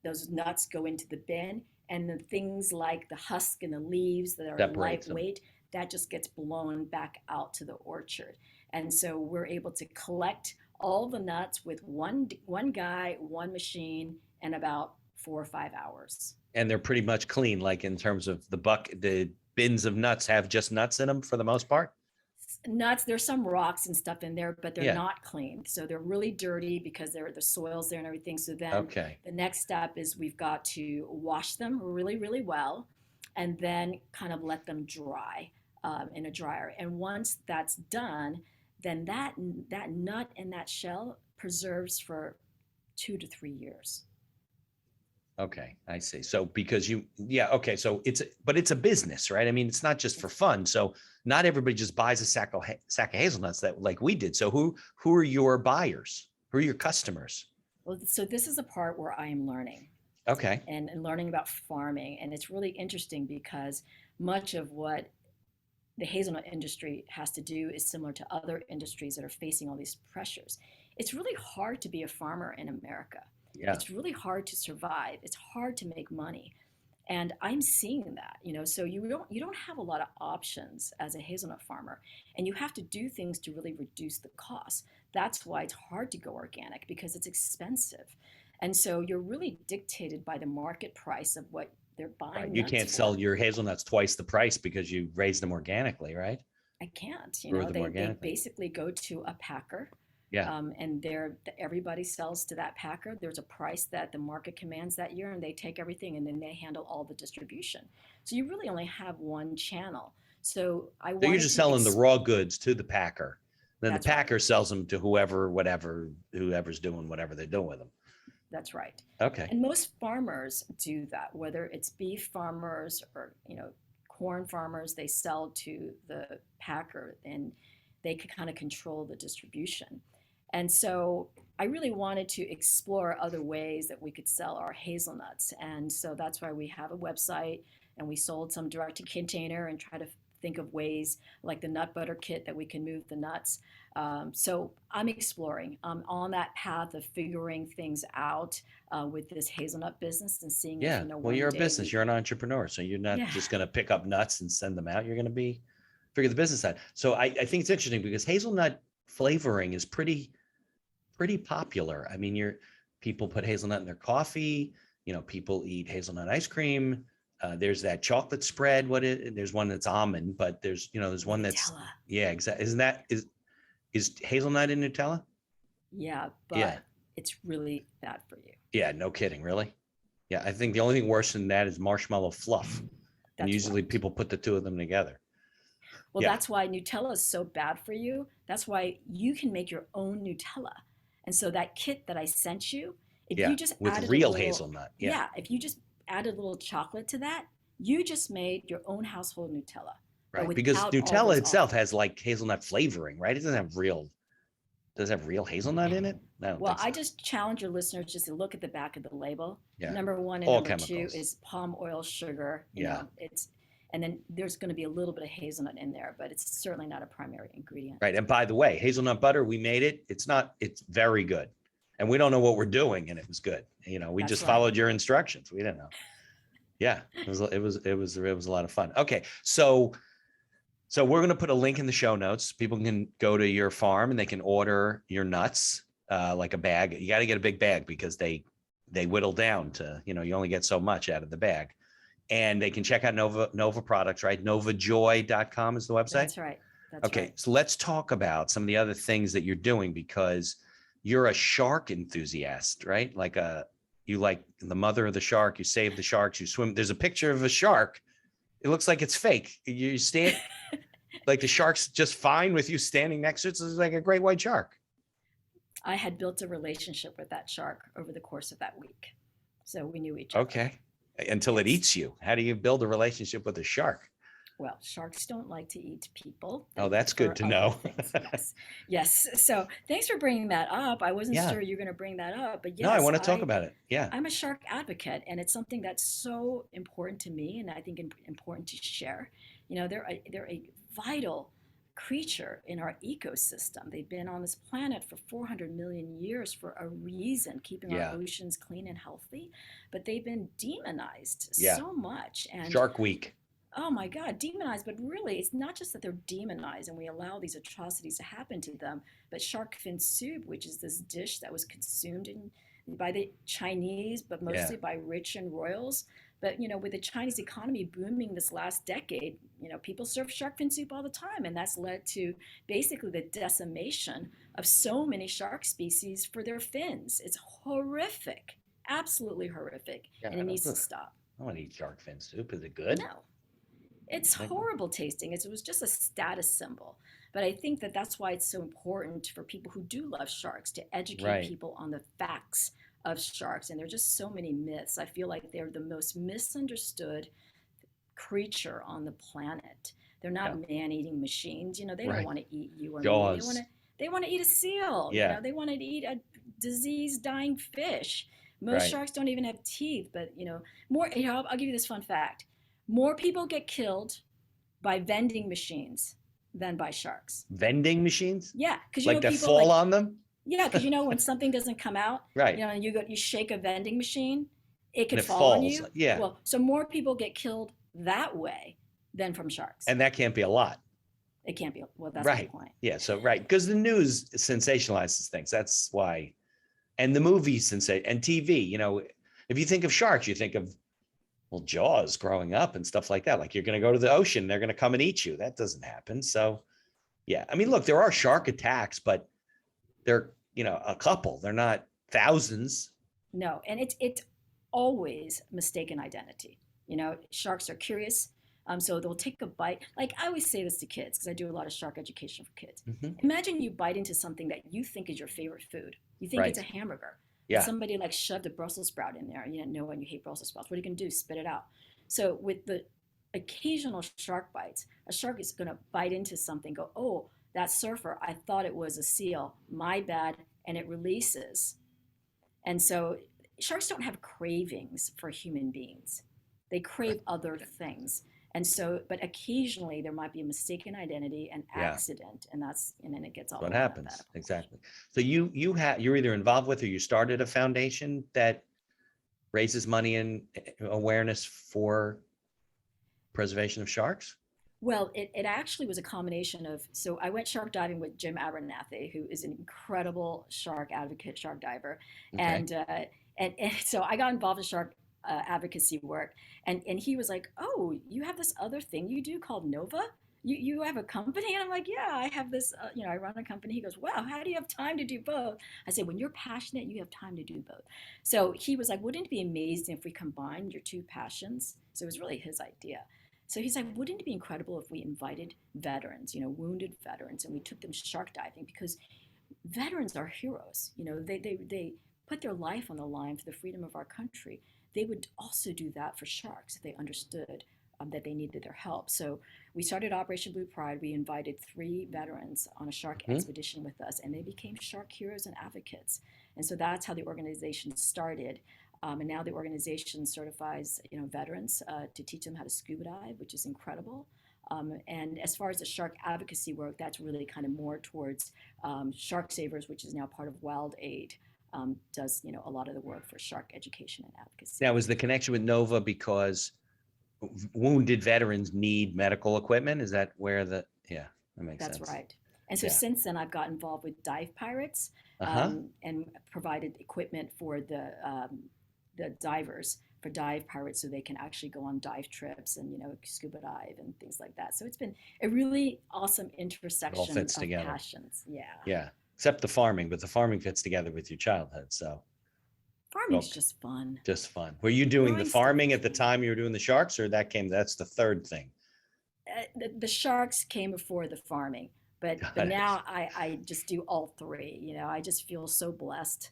Speaker 2: those nuts go into the bin. And the things like the husk and the leaves that are
Speaker 1: Separates them.
Speaker 2: lightweight, that just gets blown back out to the orchard. And so we're able to collect all the nuts with one guy, one machine, in about 4 or 5 hours.
Speaker 1: And they're pretty much clean, like in terms of the bins of nuts have just nuts in them for the most part.
Speaker 2: Nuts, there's some rocks and stuff in there, but they're
Speaker 1: Yeah.
Speaker 2: not clean. So they're really dirty because the soil's there and everything. So then
Speaker 1: Okay.
Speaker 2: the next step is we've got to wash them really, really well, and then kind of let them dry in a dryer. And once that's done, then that nut and that shell preserves for 2 to 3 years.
Speaker 1: Okay, I see. So because yeah, okay. So but it's a business, right? I mean, it's not just for fun. So not everybody just buys a sack of hazelnuts that like we did. So who are your buyers? Who are your customers?
Speaker 2: Well, so this is a part where I am learning
Speaker 1: Okay.
Speaker 2: and learning about farming. And it's really interesting because much of what the hazelnut industry has to do is similar to other industries that are facing all these pressures. It's really hard to be a farmer in America.
Speaker 1: Yeah.
Speaker 2: It's really hard to survive. It's hard to make money. And I'm seeing that, so you don't have a lot of options as a hazelnut farmer, and you have to do things to really reduce the cost. That's why it's hard to go organic because it's expensive. And so you're really dictated by the market price of what they're
Speaker 1: Right.
Speaker 2: buying
Speaker 1: You
Speaker 2: nuts
Speaker 1: can't
Speaker 2: for.
Speaker 1: sell your hazelnuts twice the price because you raised them organically, right?
Speaker 2: I can't.
Speaker 1: Grow them
Speaker 2: They
Speaker 1: organically.
Speaker 2: basically go to a packer,
Speaker 1: Yeah.
Speaker 2: and everybody sells to that packer. There's a price that the market commands that year, and they take everything, and then they handle all the distribution. So you really only have one channel. So I
Speaker 1: So you're
Speaker 2: wanted
Speaker 1: just
Speaker 2: to.
Speaker 1: selling the raw goods to the packer. Then the
Speaker 2: That's right.
Speaker 1: packer sells them to whoever's doing whatever they're doing with them.
Speaker 2: That's right.
Speaker 1: Okay.
Speaker 2: And most farmers do that, whether it's beef farmers or corn farmers. They sell to the packer, and they can kind of control the distribution. And so I really wanted to explore other ways that we could sell our hazelnuts. And so that's why we have a website, and we sold some direct to container and try to think of ways like the nut butter kit that we can move the nuts. So I'm exploring. I'm on that path of figuring things out with this hazelnut business and seeing if,
Speaker 1: Yeah. Well,
Speaker 2: one
Speaker 1: you're a
Speaker 2: day
Speaker 1: business. You're an entrepreneur. So you're not
Speaker 2: yeah,
Speaker 1: just going to pick up nuts and send them out. You're going to figure the business out. So I think it's interesting because hazelnut flavoring is pretty popular. I mean, people put hazelnut in their coffee. People eat hazelnut ice cream. There's that chocolate spread. There's one that's almond, but there's one that's,
Speaker 2: Nutella.
Speaker 1: yeah, exactly. Is hazelnut in Nutella?
Speaker 2: Yeah,
Speaker 1: Yeah.
Speaker 2: but it's really bad for you.
Speaker 1: Yeah. No kidding. Really? Yeah. I think the only thing worse than that is marshmallow fluff. And
Speaker 2: That's
Speaker 1: usually
Speaker 2: right.
Speaker 1: people put the two of them together.
Speaker 2: Well,
Speaker 1: Yeah.
Speaker 2: that's why Nutella is so bad for you. That's why you can make your own Nutella. And so that kit that I sent you, if
Speaker 1: Yeah.
Speaker 2: you just
Speaker 1: With
Speaker 2: added a
Speaker 1: real
Speaker 2: little,
Speaker 1: hazelnut. Yeah.
Speaker 2: yeah, if you just added a little chocolate to that, you just made your own household Nutella, but
Speaker 1: Right. Because
Speaker 2: without all
Speaker 1: Nutella
Speaker 2: those
Speaker 1: itself
Speaker 2: awful.
Speaker 1: has like hazelnut flavoring, right? It does it have real hazelnut in it? I don't
Speaker 2: Well,
Speaker 1: think so.
Speaker 2: I just challenge your listeners just to look at the back of the label.
Speaker 1: Yeah.
Speaker 2: Number one and
Speaker 1: All
Speaker 2: number two
Speaker 1: chemicals.
Speaker 2: is palm oil sugar.
Speaker 1: Yeah.
Speaker 2: And then there's going to be a little bit of hazelnut in there, but it's certainly not a primary ingredient.
Speaker 1: Right. And by the way, hazelnut butter, we made it. It's very good. And we don't know what we're doing. And it was good. We
Speaker 2: That's
Speaker 1: just
Speaker 2: right.
Speaker 1: followed your instructions. We didn't know. Yeah. It was a lot of fun. Okay. So we're going to put a link in the show notes. People can go to your farm and they can order your nuts, like a bag. You got to get a big bag because they whittle down to, you only get so much out of the bag. And they can check out Nova products, right? Novajoy.com is the website.
Speaker 2: That's right. That's
Speaker 1: Okay.
Speaker 2: right.
Speaker 1: So let's talk about some of the other things that you're doing because you're a shark enthusiast, right? You like the mother of the shark, you save the sharks, you swim. There's a picture of a shark. It looks like it's fake. You stand like the shark's just fine with you standing next to it. So it's like a great white shark.
Speaker 2: I had built a relationship with that shark over the course of that week. So we knew each other.
Speaker 1: Okay. Until it
Speaker 2: Yes.
Speaker 1: eats you. How do you build a relationship with a shark?
Speaker 2: Well, sharks don't like to eat people.
Speaker 1: Oh,
Speaker 2: They
Speaker 1: that's good
Speaker 2: prefer
Speaker 1: to
Speaker 2: other
Speaker 1: know.
Speaker 2: things. Yes. Yes. So thanks for bringing that up. I wasn't
Speaker 1: Yeah.
Speaker 2: sure you were going to bring that up, but
Speaker 1: No, I
Speaker 2: yes,
Speaker 1: want to talk about it. Yeah.
Speaker 2: I'm a shark advocate, and it's something that's so important to me, and I think important to share. They're a vital creature in our ecosystem. They've been on this planet for 400 million years for a reason, keeping our
Speaker 1: Yeah.
Speaker 2: oceans clean and healthy, but they've been demonized
Speaker 1: Yeah.
Speaker 2: so much. And
Speaker 1: Shark Week.
Speaker 2: oh my God, demonized, but really it's not just that they're demonized and we allow these atrocities to happen to them, but shark fin soup, which is this dish that was consumed by the Chinese, but
Speaker 1: Yeah.
Speaker 2: mostly by rich and royals. But with the Chinese economy booming this last decade, people serve shark fin soup all the time, and that's led to basically the decimation of so many shark species for their fins. It's horrific, absolutely horrific,
Speaker 1: Yeah.
Speaker 2: and it needs to stop.
Speaker 1: I want to eat shark fin soup. Is it good?
Speaker 2: No, it's horrible tasting. It was just a status symbol. But I think that that's why it's so important for people who do love sharks to educate
Speaker 1: Right.
Speaker 2: people on the facts of sharks. And there are just so many myths. I feel like they're the most misunderstood creature on the planet. They're not
Speaker 1: Yeah.
Speaker 2: man-eating machines. They don't
Speaker 1: Right.
Speaker 2: want to eat you or me.
Speaker 1: Jaws.
Speaker 2: They want to eat a seal.
Speaker 1: Yeah.
Speaker 2: They want to eat a diseased, dying fish. Most
Speaker 1: Right.
Speaker 2: sharks don't even have teeth. But more. I'll give you this fun fact: more people get killed by vending machines than by sharks.
Speaker 1: Vending machines?
Speaker 2: Yeah, because
Speaker 1: Like that
Speaker 2: people
Speaker 1: fall on them?
Speaker 2: yeah, because when something doesn't come out,
Speaker 1: Right.
Speaker 2: and you shake a vending machine, it
Speaker 1: And
Speaker 2: could
Speaker 1: it
Speaker 2: fall on
Speaker 1: falls.
Speaker 2: you.
Speaker 1: Yeah.
Speaker 2: Well, so more people get killed that way than from sharks.
Speaker 1: And that can't be a lot.
Speaker 2: It can't be. Well, that's
Speaker 1: Right.
Speaker 2: my point.
Speaker 1: Yeah. So, right. Because the news sensationalizes things. That's why. And the movies and TV, if you think of sharks, you think of, well, Jaws growing up and stuff like that. Like you're going to go to the ocean, they're going to come and eat you. That doesn't happen. So, yeah. I mean, look, there are shark attacks, but they're, a couple. They're not thousands.
Speaker 2: No, and it's always mistaken identity. Sharks are curious. So they'll take a bite. Like I always say this to kids because I do a lot of shark education for kids.
Speaker 1: Mhm.
Speaker 2: Imagine you bite into something that you think is your favorite food. You think it's a
Speaker 1: Right.
Speaker 2: hamburger.
Speaker 1: Yeah.
Speaker 2: And somebody like shoved a Brussels sprout in there. You know, when you hate Brussels sprouts, what are you going to do? Spit it out. So with the occasional shark bites, a shark is going to bite into something, go, oh, that surfer, I thought it was a seal. My bad. And it releases. And so sharks don't have cravings for human beings. They crave other things. And so, but occasionally there might be a mistaken identity, an
Speaker 1: Yeah.
Speaker 2: accident, and then it gets all
Speaker 1: What
Speaker 2: blown up
Speaker 1: happens.
Speaker 2: out of proportion.
Speaker 1: Exactly. So you're either involved with or you started a foundation that raises money and awareness for preservation of sharks.
Speaker 2: Well, it actually was a combination of, so I went shark diving with Jim Abernathy, who is an incredible shark advocate, shark diver.
Speaker 1: Okay.
Speaker 2: And so I got involved in shark advocacy work. And he was like, oh, you have this other thing you do called Nova? You have a company? And I'm like, yeah, I have this, I run a company. He goes, wow, how do you have time to do both? I said, when you're passionate, you have time to do both. So he was like, wouldn't it be amazing if we combined your two passions? So it was really his idea. So he's like, wouldn't it be incredible if we invited veterans, wounded veterans, and we took them shark diving? Because veterans are heroes. They put their life on the line for the freedom of our country. They would also do that for sharks if they understood that they needed their help. So we started Operation Blue Pride. We invited 3 veterans on a shark expedition with us, and they became shark heroes and advocates. And so that's how the organization started. And now the organization certifies, veterans to teach them how to scuba dive, which is incredible. And as far as the shark advocacy work, that's really kind of more towards Shark Savers, which is now part of Wild Aid, does a lot of the work for shark education and advocacy.
Speaker 1: Now, is the connection with Nova because wounded veterans need medical equipment? Is that where that makes sense.
Speaker 2: That's right. And so since then, I've got involved with dive pirates and provided equipment for the divers, for dive pirates, so they can actually go on dive trips and scuba dive and things like that. So it's been a really awesome intersection of
Speaker 1: together.
Speaker 2: Passions.
Speaker 1: Yeah. Except the farming, but the farming fits together with your childhood. So
Speaker 2: farming's just fun.
Speaker 1: Just fun. Were you doing
Speaker 2: Growing
Speaker 1: the farming
Speaker 2: stuff
Speaker 1: at the time you were doing the sharks, or that's the third thing?
Speaker 2: The sharks came before the farming, but now I just do all 3. I just feel so blessed,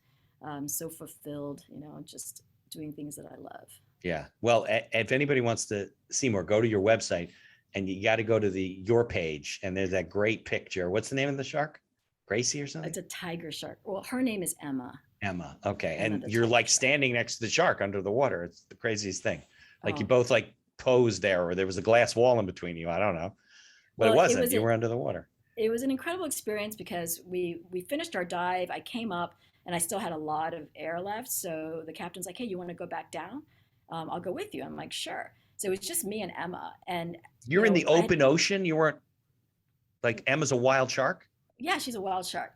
Speaker 2: so fulfilled, just doing things that I love.
Speaker 1: Yeah. Well, if anybody wants to see more, go to your website, and you got to go to your page, and there's that great picture. What's the name of the shark? Gracie or something?
Speaker 2: It's a tiger shark. Well, her name is Emma.
Speaker 1: Emma. Okay.
Speaker 2: Emma,
Speaker 1: and you're like
Speaker 2: shark.
Speaker 1: standing next to the shark under the water. It's the craziest thing. Like you
Speaker 2: Oh.
Speaker 1: both like posed there, or there was a glass wall in between you. I don't know, but
Speaker 2: Well,
Speaker 1: it wasn't. You were under the water.
Speaker 2: it was an incredible experience because we finished our dive. I came up and I still had a lot of air left. So the captain's like, "Hey, you want to go back down? I'll go with you." I'm like, "Sure." So it was just me and Emma, and
Speaker 1: You're in the
Speaker 2: I had,
Speaker 1: open ocean. You weren't like Emma's a wild shark.
Speaker 2: yeah, she's a wild shark.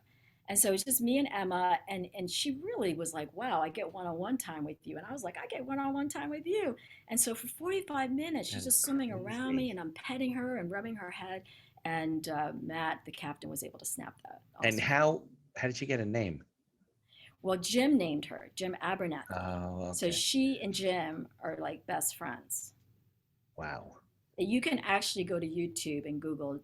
Speaker 2: And so it's just me and Emma, and she really was like, "Wow, I get one-on-one time with you." And I was like, "I get one-on-one time with you." And so for 45 minutes, she's
Speaker 1: That is
Speaker 2: just swimming around me,
Speaker 1: crazy.
Speaker 2: and I'm petting her and rubbing her head. And Matt, the captain, was able to snap that
Speaker 1: And
Speaker 2: also.
Speaker 1: how did she get a name?
Speaker 2: Well, Jim named her, Jim Abernathy.
Speaker 1: Oh,
Speaker 2: So
Speaker 1: okay.
Speaker 2: she and Jim are like best friends.
Speaker 1: Wow.
Speaker 2: You can actually go to YouTube and Google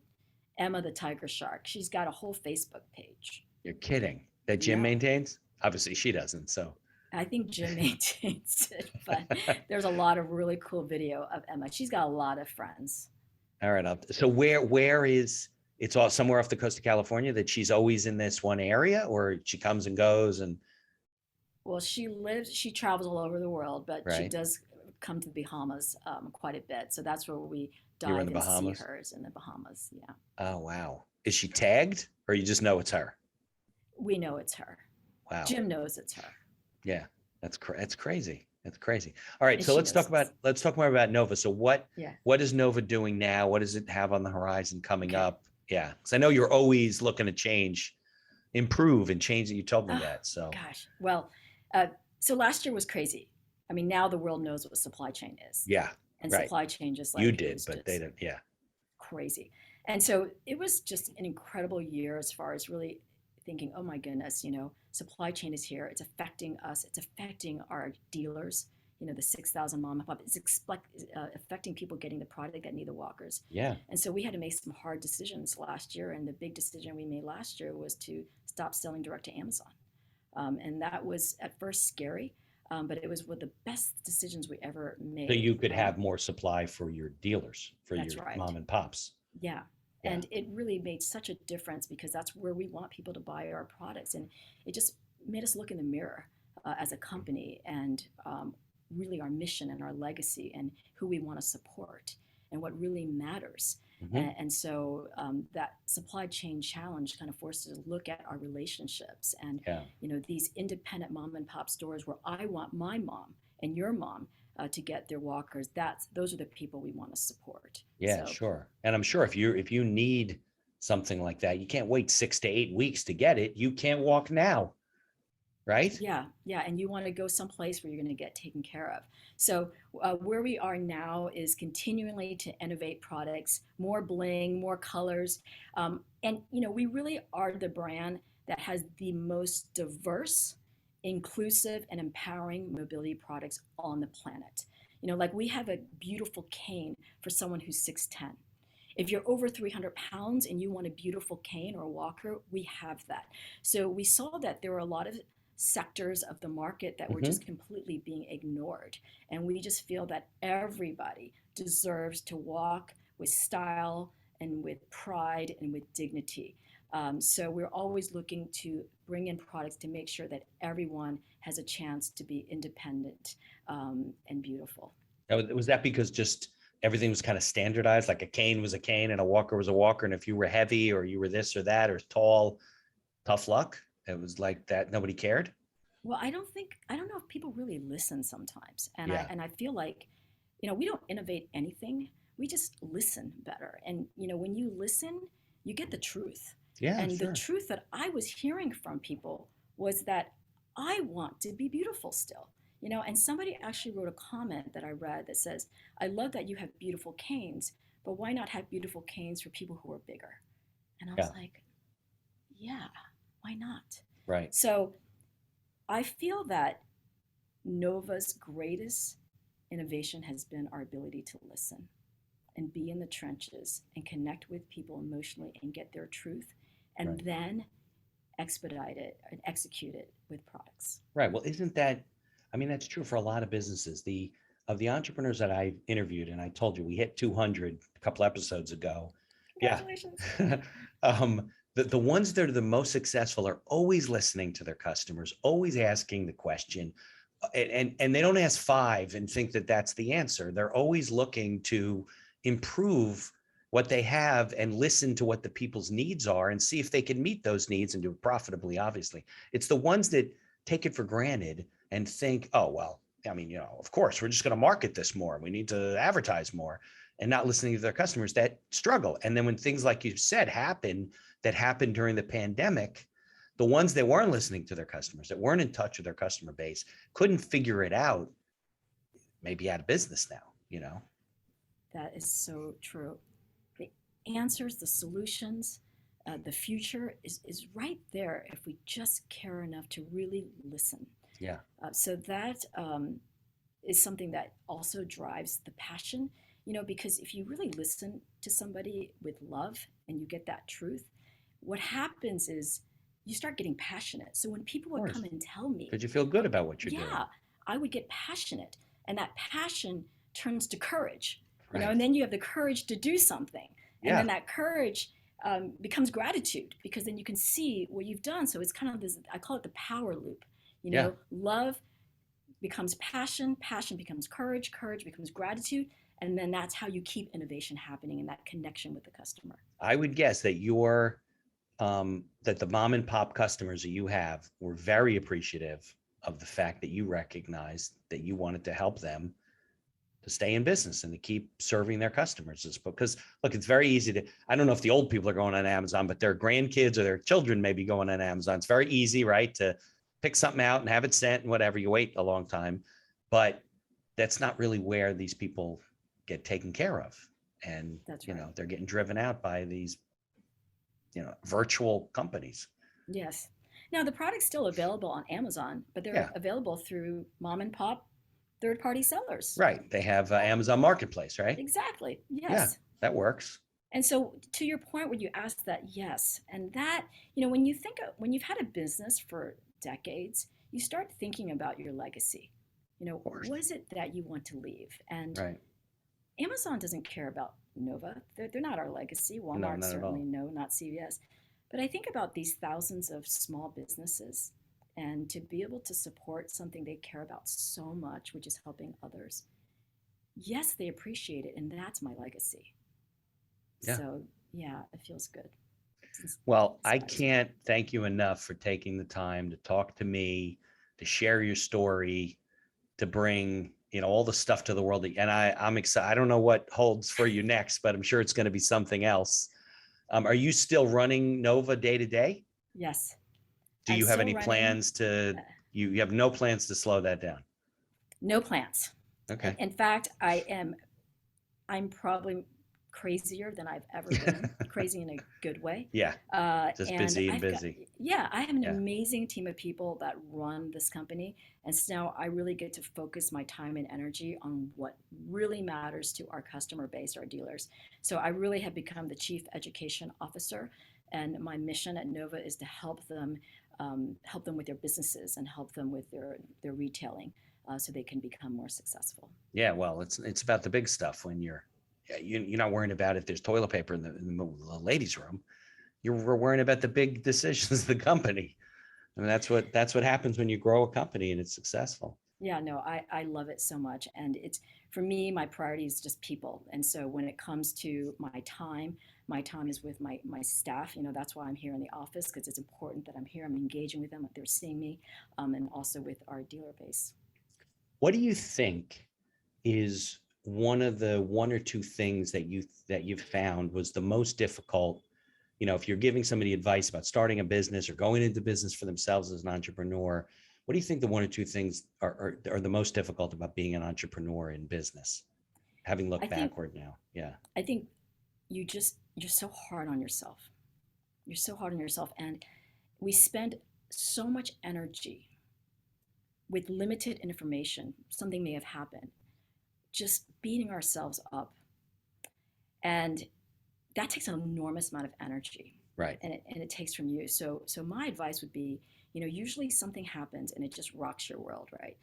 Speaker 2: Emma the Tiger Shark. She's got a whole Facebook page.
Speaker 1: You're kidding. That Jim
Speaker 2: Yeah.
Speaker 1: maintains? Obviously she doesn't. So
Speaker 2: I think Jim maintains it, but there's a lot of really cool video of Emma. She's got a lot of friends.
Speaker 1: all right. So where is it's all somewhere off the coast of California that she's always in this one area, or she comes and goes and
Speaker 2: Well, she travels all over the world, but she
Speaker 1: right?
Speaker 2: does come to the Bahamas quite a bit. So that's where we
Speaker 1: You were in
Speaker 2: dive
Speaker 1: the
Speaker 2: and see
Speaker 1: Bahamas.
Speaker 2: hers in the Bahamas. Yeah.
Speaker 1: Oh wow. Is she tagged or you just know it's her?
Speaker 2: We know it's her.
Speaker 1: Wow.
Speaker 2: Jim knows it's her.
Speaker 1: Yeah. That's crazy. That's crazy. All right.
Speaker 2: And
Speaker 1: So
Speaker 2: she
Speaker 1: let's talk
Speaker 2: knows
Speaker 1: about
Speaker 2: this.
Speaker 1: let's talk more about Nova. So
Speaker 2: Yeah.
Speaker 1: what is Nova doing now? What does it have on the horizon coming
Speaker 2: Okay.
Speaker 1: up? Yeah. Because I know you're always looking to change, improve and change that you told me
Speaker 2: Oh,
Speaker 1: that. So
Speaker 2: gosh. Well, uh, so last year was crazy. I mean, now the world knows what supply chain is.
Speaker 1: yeah,
Speaker 2: And
Speaker 1: right.
Speaker 2: supply chain just
Speaker 1: You
Speaker 2: like, it
Speaker 1: did,
Speaker 2: was
Speaker 1: but they
Speaker 2: just
Speaker 1: didn't. Yeah.
Speaker 2: crazy. And so it was just an incredible year as far as really thinking, oh my goodness, supply chain is here. It's affecting us. It's affecting our dealers. The 6,000 mom and pop. It's affecting people getting the product that need the walkers.
Speaker 1: Yeah.
Speaker 2: And so we had to make some hard decisions last year. And the big decision we made last year was to stop selling direct to Amazon. And that was at first scary, but it was one of the best decisions we ever
Speaker 1: So
Speaker 2: made.
Speaker 1: you could have more supply for your dealers, for
Speaker 2: That's
Speaker 1: your
Speaker 2: right.
Speaker 1: mom and pops.
Speaker 2: Yeah.
Speaker 1: Yeah.
Speaker 2: And it really made such a difference because that's where we want people to buy our products. And it just made us look in the mirror as a company and really our mission and our legacy and who we want to support and what really matters.
Speaker 1: Mhm.
Speaker 2: And so that supply chain challenge kind of forced us to look at our relationships and,
Speaker 1: Yeah.
Speaker 2: these independent mom and pop stores where I want my mom and your mom to get their walkers. Those are the people we want to support.
Speaker 1: Yeah,
Speaker 2: So
Speaker 1: sure. And I'm sure if you need something like that, you can't wait 6 to 8 weeks to get it. You can't walk now, right?
Speaker 2: yeah, yeah, and you want to go someplace where you're going to get taken care of. So where we are now is continually to innovate products, more bling, more colors, and we really are the brand that has the most diverse, inclusive, and empowering mobility products on the planet. Like we have a beautiful cane for someone who's 6'10". If you're over 300 pounds and you want a beautiful cane or a walker, we have that. So we saw that there were a lot of sectors of the market that were
Speaker 1: Hmm.
Speaker 2: just completely being ignored. And we just feel that everybody deserves to walk with style and with pride and with dignity. So we're always looking to bring in products to make sure that everyone has a chance to be independent and beautiful.
Speaker 1: Was that because just everything was kind of standardized, like a cane was a cane and a walker was a walker, and if you were heavy or you were this or that or tall, tough luck? It was like that. Nobody cared.
Speaker 2: Well, I don't know if people really listen sometimes. And I
Speaker 1: Yeah.
Speaker 2: and I feel like, we don't innovate anything. We just listen better. And when you listen, you get the truth.
Speaker 1: Yeah,
Speaker 2: And the
Speaker 1: sure.
Speaker 2: truth that I was hearing from people was that I want to be beautiful still. And somebody actually wrote a comment that I read that says, "I love that you have beautiful canes, but why not have beautiful canes for people who are bigger?" And I was
Speaker 1: Yeah.
Speaker 2: like, "Yeah, why not?"
Speaker 1: Right.
Speaker 2: So I feel that Nova's greatest innovation has been our ability to listen and be in the trenches and connect with people emotionally and get their truth and
Speaker 1: Right.
Speaker 2: then expedite it and execute it with products.
Speaker 1: Right. Well, isn't that, I mean, that's true for a lot of businesses. The of the entrepreneurs that I interviewed, and I told you we hit 200 a couple episodes ago. Yeah.
Speaker 2: Congratulations.
Speaker 1: The ones that are the most successful are always listening to their customers, always asking the question, and they don't ask five and think that that's the answer. They're always looking to improve what they have and listen to what the people's needs are and see if they can meet those needs and do it profitably. Obviously, it's the ones that take it for granted and think, oh, well, I mean, of course, we're just going to market this more. We need to advertise more, and not listening to their customers that struggle. And then when things like you said that happened during the pandemic, the ones that weren't listening to their customers, that weren't in touch with their customer base, couldn't figure it out, maybe out of business now.
Speaker 2: That is so true. The answers, the solutions, the future is right there if we just care enough to really listen.
Speaker 1: Yeah.
Speaker 2: So that is something that also drives the passion, because if you really listen to somebody with love and you get that truth, what happens is you start getting passionate. So when people would come and tell me,
Speaker 1: because you feel good about what you're doing.
Speaker 2: yeah, I would get passionate. And that passion turns to courage,
Speaker 1: Right.
Speaker 2: and then you have the courage to do something. And
Speaker 1: Yeah.
Speaker 2: then that courage becomes gratitude, because then you can see what you've done. So it's kind of this, I call it the power loop.
Speaker 1: Yeah.
Speaker 2: Love becomes passion, passion becomes courage, courage becomes gratitude. And then that's how you keep innovation happening and that connection with the customer.
Speaker 1: I would guess that that the mom and pop customers that you have were very appreciative of the fact that you recognized that you wanted to help them to stay in business and to keep serving their customers. Because look, it's very easy I don't know if the old people are going on Amazon, but their grandkids or their children may be going on Amazon. It's very easy, right, to pick something out and have it sent and whatever. You wait a long time, but that's not really where these people get taken care of. And,
Speaker 2: That's right.
Speaker 1: they're getting driven out by these, virtual companies.
Speaker 2: Yes. Now the product's still available on Amazon, but they're available through mom and pop third-party sellers.
Speaker 1: Right. They have Amazon Marketplace, right?
Speaker 2: Exactly. Yes.
Speaker 1: Yeah, that works.
Speaker 2: And so to your point when you asked that, yes. And that, when you've had a business for decades, you start thinking about your legacy. What is it that you want to leave? And
Speaker 1: right.
Speaker 2: Amazon doesn't care about Nova. They're not our legacy. Walmart,
Speaker 1: no,
Speaker 2: certainly no, not CVS. But I think about these thousands of small businesses, and to be able to support something they care about so much, which is helping others. Yes, they appreciate it, and that's my legacy.
Speaker 1: Yeah.
Speaker 2: So yeah, it feels good.
Speaker 1: Well, I can't thank you enough for taking the time to talk to me, to share your story, to bring all the stuff to the world. And I'm excited. I don't know what holds for you next, but I'm sure it's going to be something else. Are you still running Nova day to day?
Speaker 2: Yes.
Speaker 1: Do you have any plans you have no plans to slow that down?
Speaker 2: No plans.
Speaker 1: Okay.
Speaker 2: In fact, I'm probably crazier than I've ever been, crazy in a good way.
Speaker 1: Yeah. Just busy and busy.
Speaker 2: I have an amazing team of people that run this company. And so now I really get to focus my time and energy on what really matters to our customer base, our dealers. So I really have become the chief education officer. And my mission at Nova is to help them with their businesses and help them with their retailing so they can become more successful.
Speaker 1: Yeah, well, it's about the big stuff when you're not worrying about if there's toilet paper in the ladies' room. You're worrying about the big decisions of the company. I mean, that's what happens when you grow a company and it's successful.
Speaker 2: Yeah, no, I love it so much. And it's, for me, my priority is just people. And so when it comes to my time is with my staff. That's why I'm here in the office, because it's important that I'm here. I'm engaging with them, that they're seeing me, and also with our dealer base.
Speaker 1: What do you think is one or two things that you've found was the most difficult? If you're giving somebody advice about starting a business or going into business for themselves as an entrepreneur, what do you think the one or two things are the most difficult about being an entrepreneur in business? Having looked backward now. Yeah.
Speaker 2: I think you're so hard on yourself. You're so hard on yourself. And we spend so much energy with limited information. Something may have happened, just beating ourselves up. And that takes an enormous amount of energy.
Speaker 1: Right.
Speaker 2: And it takes from you. So my advice would be, usually something happens and it just rocks your world, right?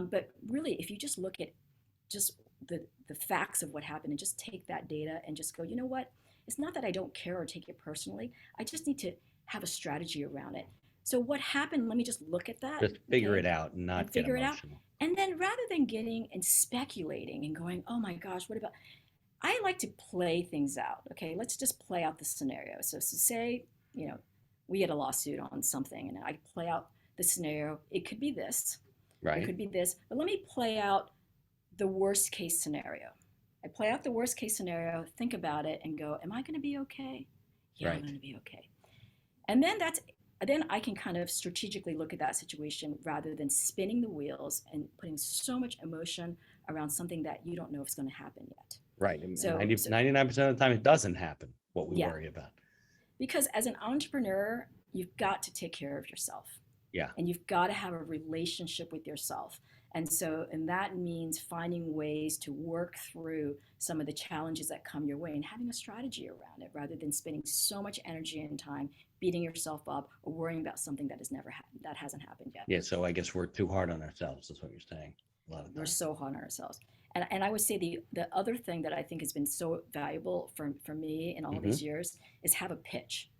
Speaker 2: But really, if you just look at just the facts of what happened and just take that data and just go, you know what? It's not that I don't care or take it personally. I just need to have a strategy around it. So what happened? Let me just look at that.
Speaker 1: Just figure it out and not get emotional.
Speaker 2: And then rather than getting and speculating and going, oh my gosh, what about? I like to play things out. Okay, let's just play out the scenario. So say, you know, we get a lawsuit on something, and I play out the scenario. It could be this, or it
Speaker 1: Right.
Speaker 2: could be this, but let me play out the worst case scenario. I play out the worst case scenario, think about it, and go, am I going to be okay? Yeah, I'm
Speaker 1: Right.
Speaker 2: going to be okay. And then I can kind of strategically look at that situation rather than spinning the wheels and putting so much emotion around something that you don't know if it's going to happen yet.
Speaker 1: Right. And
Speaker 2: So,
Speaker 1: 99% of the time, it doesn't happen what we
Speaker 2: yeah,
Speaker 1: worry about.
Speaker 2: because as an entrepreneur, you've got to take care of yourself
Speaker 1: Yeah.
Speaker 2: and you've got to have a relationship with yourself. And that means finding ways to work through some of the challenges that come your way and having a strategy around it rather than spending so much energy and time beating yourself up or worrying about something that has never happened, that hasn't happened yet.
Speaker 1: Yeah. So I guess we're too hard on ourselves. That's what you're saying a lot of
Speaker 2: We're
Speaker 1: times.
Speaker 2: so hard on ourselves. And I would say the other thing that I think has been so valuable for me in all
Speaker 1: Hmm.
Speaker 2: these years is have a pitch.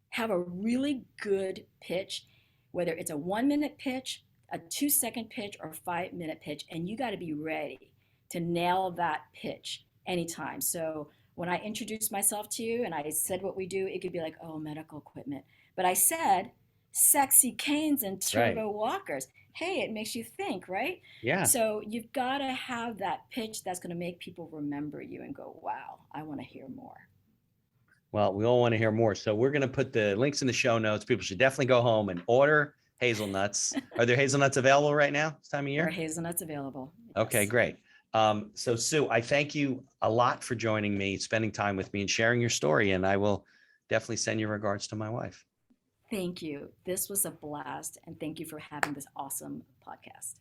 Speaker 2: Have a really good pitch, whether it's a 1 minute pitch, a 2 second pitch, or a 5 minute pitch, and you got to be ready to nail that pitch anytime. So when I introduced myself to you and I said what we do, it could be like, oh, medical equipment. But I said sexy canes and
Speaker 1: Right.
Speaker 2: turbo walkers. Hey, it makes you think, right?
Speaker 1: Yeah.
Speaker 2: So you've got to have that pitch that's going to make people remember you and go, wow, I want to hear more.
Speaker 1: Well, we all want to hear more. So we're going to put the links in the show notes. People should definitely go home and order hazelnuts. Are there hazelnuts available right now this time of
Speaker 2: There are
Speaker 1: year?
Speaker 2: hazelnuts available.
Speaker 1: Okay,
Speaker 2: Yes.
Speaker 1: great. So Sue, I thank you a lot for joining me, spending time with me and sharing your story. And I will definitely send your regards to my wife.
Speaker 2: Thank you. This was a blast, and thank you for having this awesome podcast.